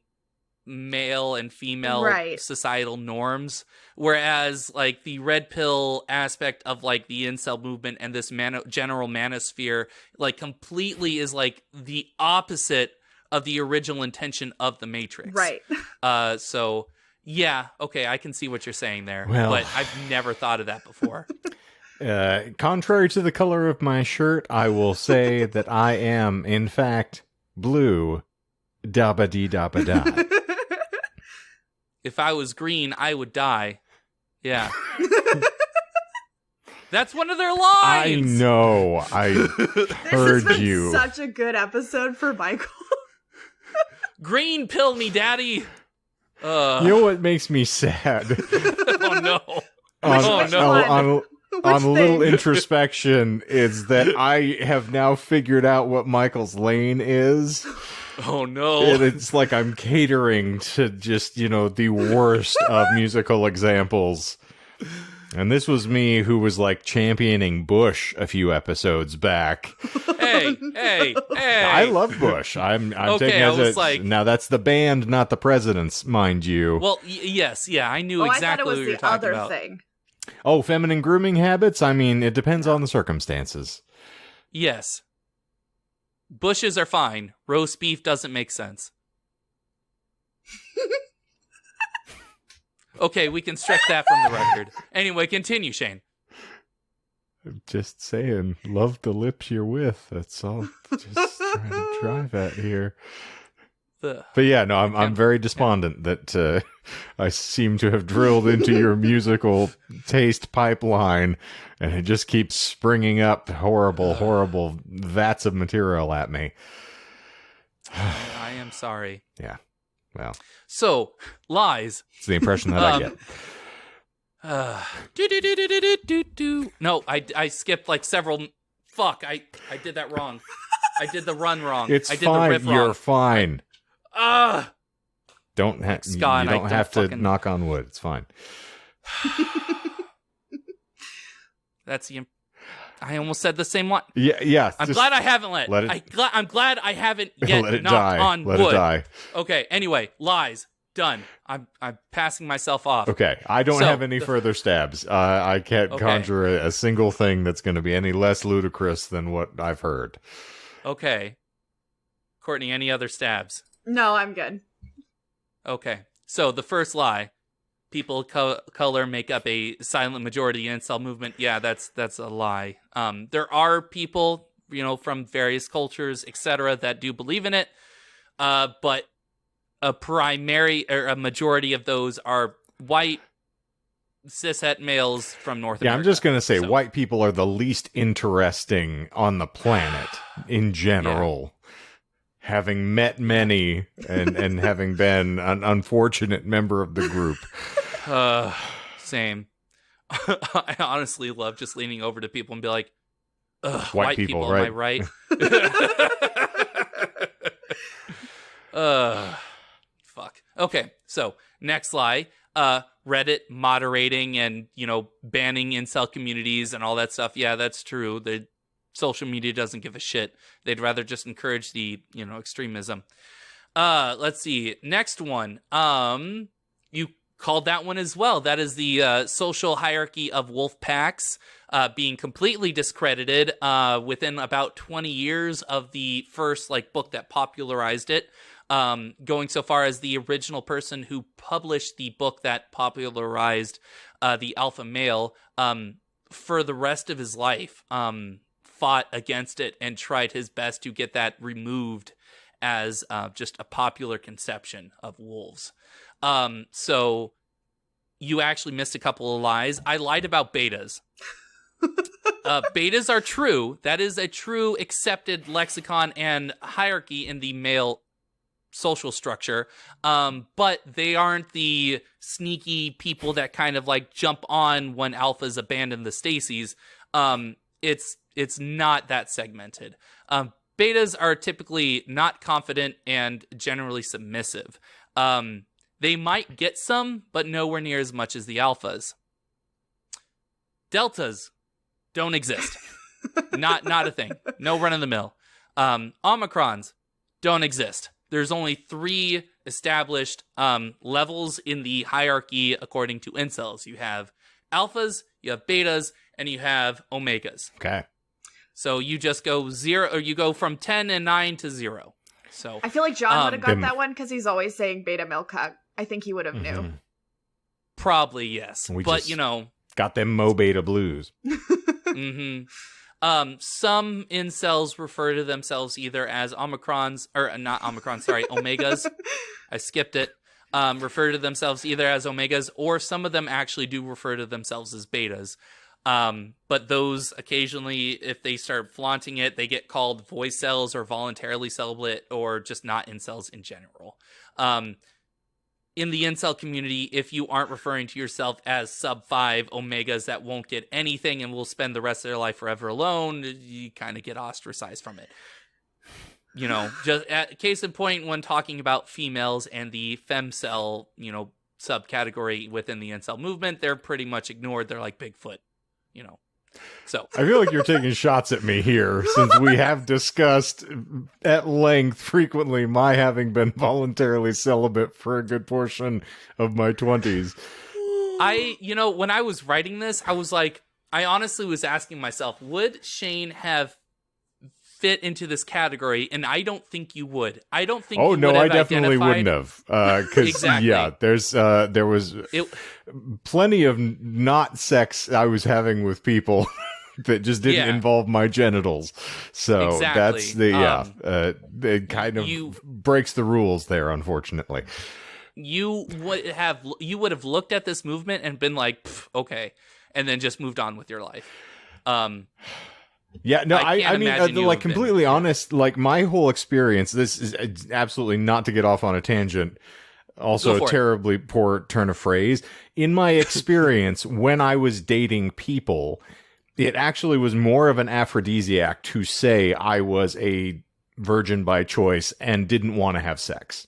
male and female Right. societal norms, whereas like the red pill aspect of like the incel movement and this general manosphere like completely is like the opposite of the original intention of the Matrix. Right. So yeah, okay, I can see what you're saying there, Well, but I've never thought of that before. Contrary to the color of my shirt, I will say that I am, in fact, blue. Dabba dee dabba da. If I was green, I would die. Yeah. That's one of their lines. I know. I heard This has been you. such a good episode for Michael. Green pill me, daddy. You know what makes me sad? Oh no. Which one? On a little thing? introspection is that I have now figured out what Michael's lane is. Oh no. And it's like I'm catering to just, the worst of musical examples. And this was me who was like championing Bush a few episodes back. Hey. I love Bush. I'm Okay, taking I as was a, like- now that's the band, not the president's, mind you. Well, yes, yeah, I knew I thought exactly it was what you were the talking other about. thing. Oh, feminine grooming habits? I mean, it depends on the circumstances. Yes. Bushes are fine. Roast beef doesn't make sense. Okay, we can strike that from the record. Anyway, continue, Shane. I'm just saying, love the lips you're with. That's all. Just trying to drive at here. But yeah, no, I'm very despondent that I seem to have drilled into your musical taste pipeline, and it just keeps springing up horrible vats of material at me. I am sorry. Yeah, well, So, lies. it's the impression that I get. No, I skipped like several. Fuck, I did that wrong. I did the run wrong. It's I did fine. the riff You're wrong. fine. Don't you Scott, I don't don't have to fucking- knock on wood. It's fine. That's the. I almost said the same one. Yeah. I'm just glad I haven't let. let it- I'm glad I haven't yet let it knocked die. on Let wood. it die. Okay. Anyway, lies done. I'm passing myself off. Okay, I don't So, have any further stabs. I can't Okay. conjure a single thing that's going to be any less ludicrous than what I've heard. Okay. Courtney, any other stabs? No, I'm good. Okay. So the first lie, people color make up a silent majority in incel movement. Yeah, that's a lie. There are people, from various cultures, etc., that do believe in it. But a majority of those are white cishet males from North Yeah, America. I'm just going to say So- white people are the least interesting on the planet in general. Having met many and having been an unfortunate member of the group. Same. I honestly love just leaning over to people and be like, ugh, White people, am I right? Fuck. Okay, so next lie. Reddit moderating and, banning incel communities and all that stuff. Yeah, that's true. The social media doesn't give a shit. They'd rather just encourage the, extremism. Let's see. Next one. You called that one as well. That is the social hierarchy of wolf packs being completely discredited within about 20 years of the first book that popularized it. Going so far as the original person who published the book that popularized the alpha male for the rest of his life fought against it and tried his best to get that removed as just a popular conception of wolves. So you actually missed a couple of lies. I lied about betas. Betas are true. That is a true accepted lexicon and hierarchy in the male social structure. But they aren't the sneaky people that kind of jump on when alphas abandon the Stacys. It's not that segmented. Betas are typically not confident and generally submissive. They might get some, but nowhere near as much as the alphas. Deltas don't exist. Not a thing. No run of the mill. Omicrons don't exist. There's only 3 established levels in the hierarchy according to incels. You have alphas, you have betas, and you have omegas. Okay. So you just go 0, or you go from 10 and 9 to 0. So I feel like John would have got that one because he's always saying beta male cuck. I think he would have knew. Probably yes, but got them Mo Beta blues. Some incels refer to themselves either as Omicrons, or not Omicrons, sorry, Omegas. I skipped it. Refer to themselves either as Omegas, or some of them actually do refer to themselves as Betas. But those occasionally, if they start flaunting it, they get called voice cells or voluntarily celibate or just not incels in general. In the incel community, if you aren't referring to yourself as sub 5 omegas that won't get anything and will spend the rest of their life forever alone, you kind of get ostracized from it. Just case in point, when talking about females and the femcel, subcategory within the incel movement, they're pretty much ignored. They're like Bigfoot, So I feel like you're taking shots at me here, since we have discussed at length frequently my having been voluntarily celibate for a good portion of my 20s. When I was writing this, I honestly was asking myself, would Shane have fit into this category? And I don't think you would. I don't think you would have I definitely identified... wouldn't have. Because, exactly. Yeah, there was plenty of not sex I was having with people that just didn't involve my genitals. So exactly. That's it kind of breaks the rules there, unfortunately. You would have looked at this movement and been like, okay, and then just moved on with your life. Yeah, no, I mean, completely honest, my whole experience, this is absolutely not to get off on a tangent, also a terribly poor turn of phrase. In my experience, when I was dating people, it actually was more of an aphrodisiac to say I was a virgin by choice and didn't want to have sex.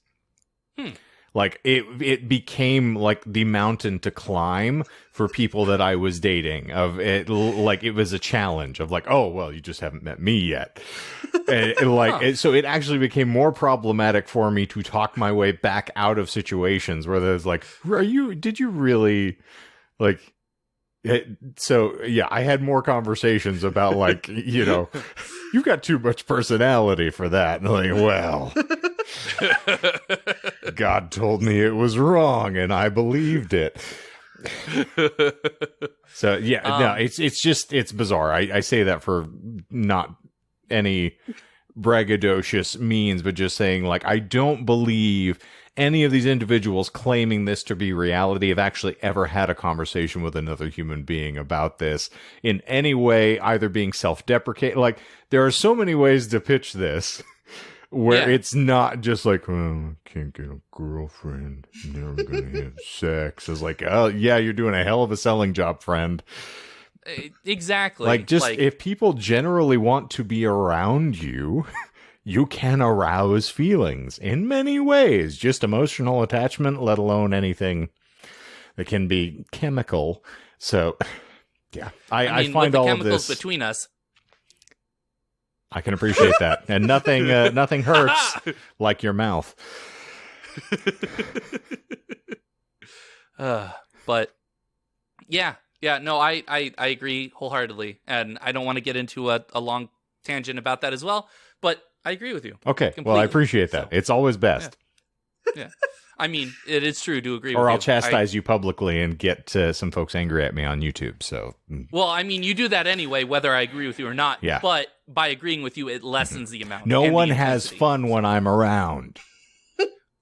It became like the mountain to climb for people that I was dating. It was a challenge of oh, well, you just haven't met me yet. So it actually became more problematic for me to talk my way back out of situations where there's did you really So yeah, I had more conversations about you've got too much personality for that. And well, God told me it was wrong, and I believed it. So yeah, no, it's bizarre. I say that for not any braggadocious means, but just saying I don't believe any of these individuals claiming this to be reality have actually ever had a conversation with another human being about this in any way, either being self-deprecating. There are so many ways to pitch this where it's not just oh, I can't get a girlfriend, never gonna have sex. It's oh yeah, you're doing a hell of a selling job, friend. Exactly. If people generally want to be around you, you can arouse feelings in many ways. Just emotional attachment, let alone anything that can be chemical. So, yeah, I find with the all chemicals of this between us. I can appreciate that, and nothing hurts like your mouth. But yeah, no, I agree wholeheartedly, and I don't want to get into a long tangent about that as well. But I agree with you. Okay, completely. Well, I appreciate that. So, it's always best. Yeah. I mean, it is true to agree with you. Or I'll chastise you publicly and get some folks angry at me on YouTube. So, well, I mean, you do that anyway, whether I agree with you or not. Yeah. But by agreeing with you, it lessens the amount. No one has fun when I'm around.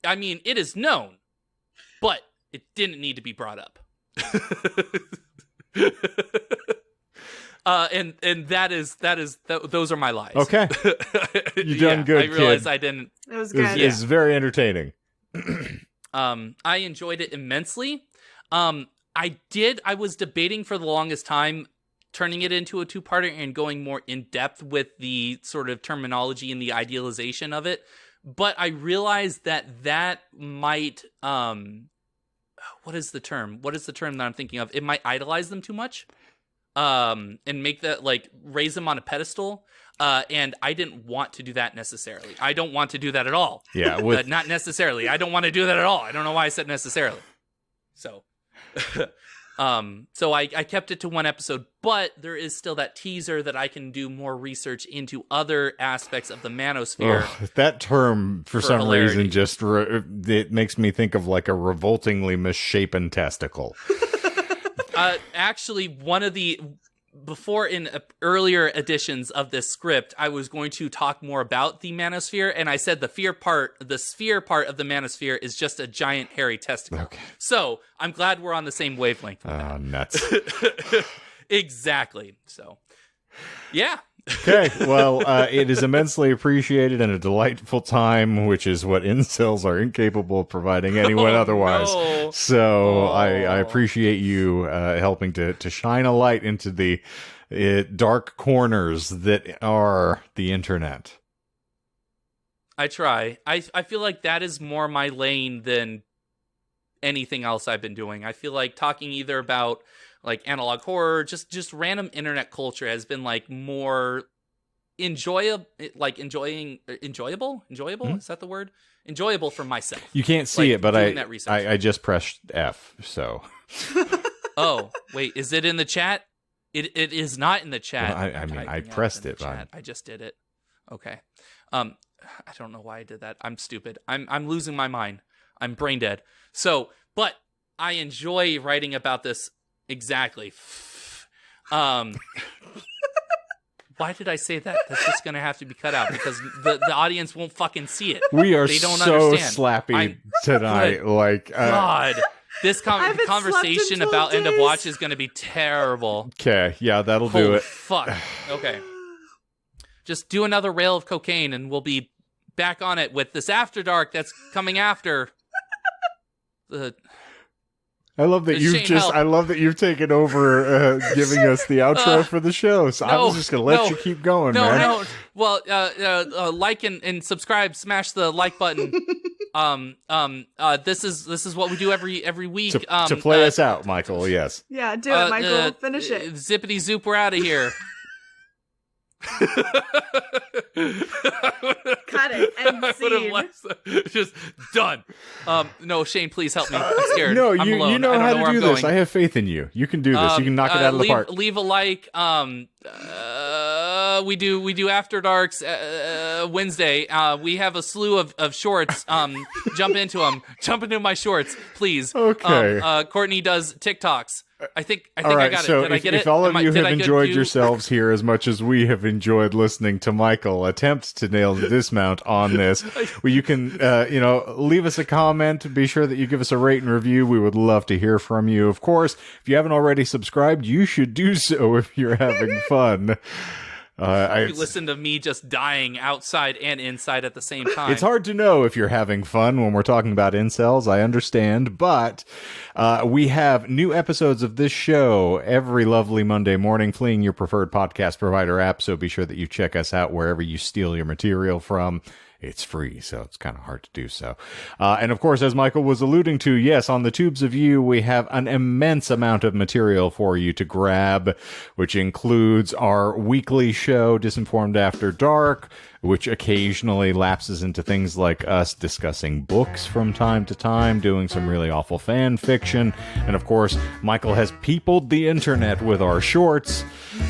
I mean, it is known, but it didn't need to be brought up. And those are my lies. Okay. You done good, I realized kid. I didn't. It was good. It's very entertaining. I enjoyed it immensely. I was debating for the longest time turning it into a two-parter and going more in depth with the sort of terminology and the idealization of it. But I realized that might, what is the term? What is the term that I'm thinking of? It might idolize them too much. and make that like raise them on a pedestal. And I didn't want to do that necessarily. I don't want to do that at all. Yeah, not necessarily. I don't want to do that at all. I don't know why I said necessarily. So, so I kept it to one episode, but there is still that teaser that I can do more research into other aspects of the Manosphere. That term, for some hilarity. reason, just it makes me think of like a revoltingly misshapen testicle. Actually, one of the before in earlier editions of this script, I was going to talk more about the Manosphere, and I said the sphere part of the Manosphere is just a giant hairy testicle. Okay. So I'm glad we're on the same wavelength. Nuts. Exactly. So, yeah. Okay, well, it is immensely appreciated and a delightful time, which is what incels are incapable of providing anyone otherwise. No. So I appreciate you helping to shine a light into the dark corners that are the internet. I try. I feel like that is more my lane than anything else I've been doing. I feel like talking either about like analog horror, just random internet culture has been like more enjoyable. Mm-hmm. Is that the word? Enjoyable for myself. You can't see it, but I just pressed F, so. Oh, wait, is it in the chat? It is not in the chat. Well, I pressed it. I just did it. Okay. I don't know why I did that. I'm stupid. I'm losing my mind. I'm brain dead. So, but I enjoy writing about this. Exactly. Why did I say that? That's just going to have to be cut out because the audience won't fucking see it. We are they don't so understand. slappy tonight. Like God, this conversation about days. End of Watch is going to be terrible. Okay, yeah, that'll do it. Fuck. Okay. Just do another rail of cocaine and we'll be back on it with this After Dark that's coming after the... I love that you've taken over giving us the outro for the show. So I was just going to let you keep going, man. No. Well, like and subscribe, smash the like button. This is what we do every week. To play us out, Michael, yes. Yeah, do it, Michael. Finish it. Zippity zoop, we're out of here. Cut it. End scene. Just done. No, Shane, please help me. I'm scared. No, I'm alone. you know I don't how know to where do I'm this. going. I have faith in you. You can do this. You can knock it out of the park. Leave a like. We do After Darks Wednesday. We have a slew of shorts. Jump into them. Jump into my shorts, please. Okay. Courtney does TikToks. I think all right, I got so it. Did I get if it? all of you have enjoyed yourselves here as much as we have enjoyed listening to Michael attempt to nail the dismount on this, well, you can, leave us a comment. Be sure that you give us a rate and review. We would love to hear from you. Of course, if you haven't already subscribed, you should do so if you're having fun. You listen to me just dying outside and inside at the same time. It's hard to know if you're having fun when we're talking about incels, I understand, but we have new episodes of this show every lovely Monday morning, fleeing your preferred podcast provider app, so be sure that you check us out wherever you steal your material from. It's free, so it's kind of hard to do so. And of course, as Michael was alluding to, yes, on the Tubes of You, we have an immense amount of material for you to grab, which includes our weekly show, Disinformed After Dark, which occasionally lapses into things like us discussing books from time to time, doing some really awful fan fiction. And of course, Michael has peopled the internet with our shorts.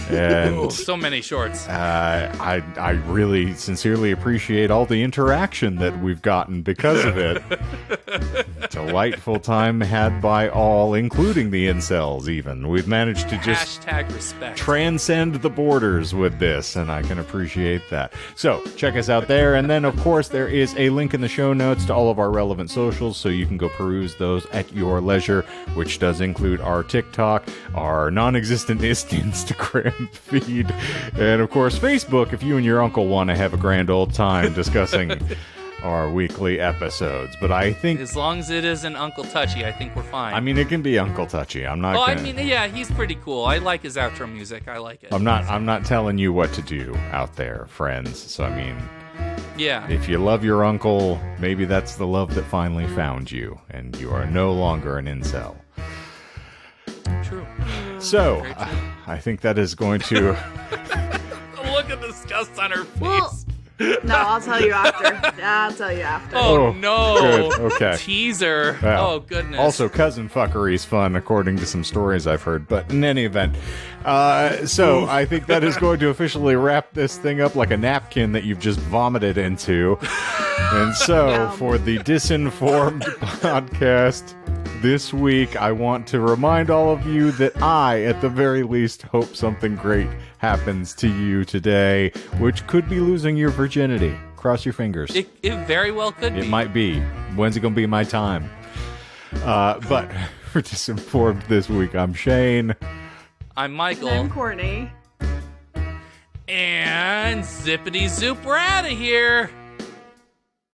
And ooh, so many shorts. I really sincerely appreciate all the interaction that we've gotten because of it. Delightful time had by all, including the incels even. We've managed to just #respect. Transcend the borders with this, and I can appreciate that. So check us out there, and then of course there is a link in the show notes to all of our relevant socials, so you can go peruse those at your leisure, which does include our TikTok, our non-existent Instagram feed, and of course Facebook if you and your uncle want to have a grand old time discussing our weekly episodes. But I think as long as it isn't Uncle Touchy, I think we're fine. I mean, it can be Uncle Touchy. I'm not yeah, he's pretty cool. I like his outro music. I like it. I'm not telling you what to do out there, friends. So I mean, yeah, if you love your uncle, maybe that's the love that finally found you, and you are no longer an incel. True. So, Very true. I think that is going to... Look at the disgust on her face. Well, no, I'll tell you after. I'll tell you after. Oh, no. Good. Okay. Teaser. Well, Oh, goodness. Also, cousin fuckery is fun, according to some stories I've heard. But in any event, so I think that is going to officially wrap this thing up like a napkin that you've just vomited into. And so, for the Disinformed podcast this week, I want to remind all of you that I, at the very least, hope something great happens to you today, which could be losing your virginity. Cross your fingers. It very well could be. It might be. When's it going to be my time? But for Disinformed this week, I'm Shane. I'm Michael. I'm Courtney. And zippity zoop, we're out of here.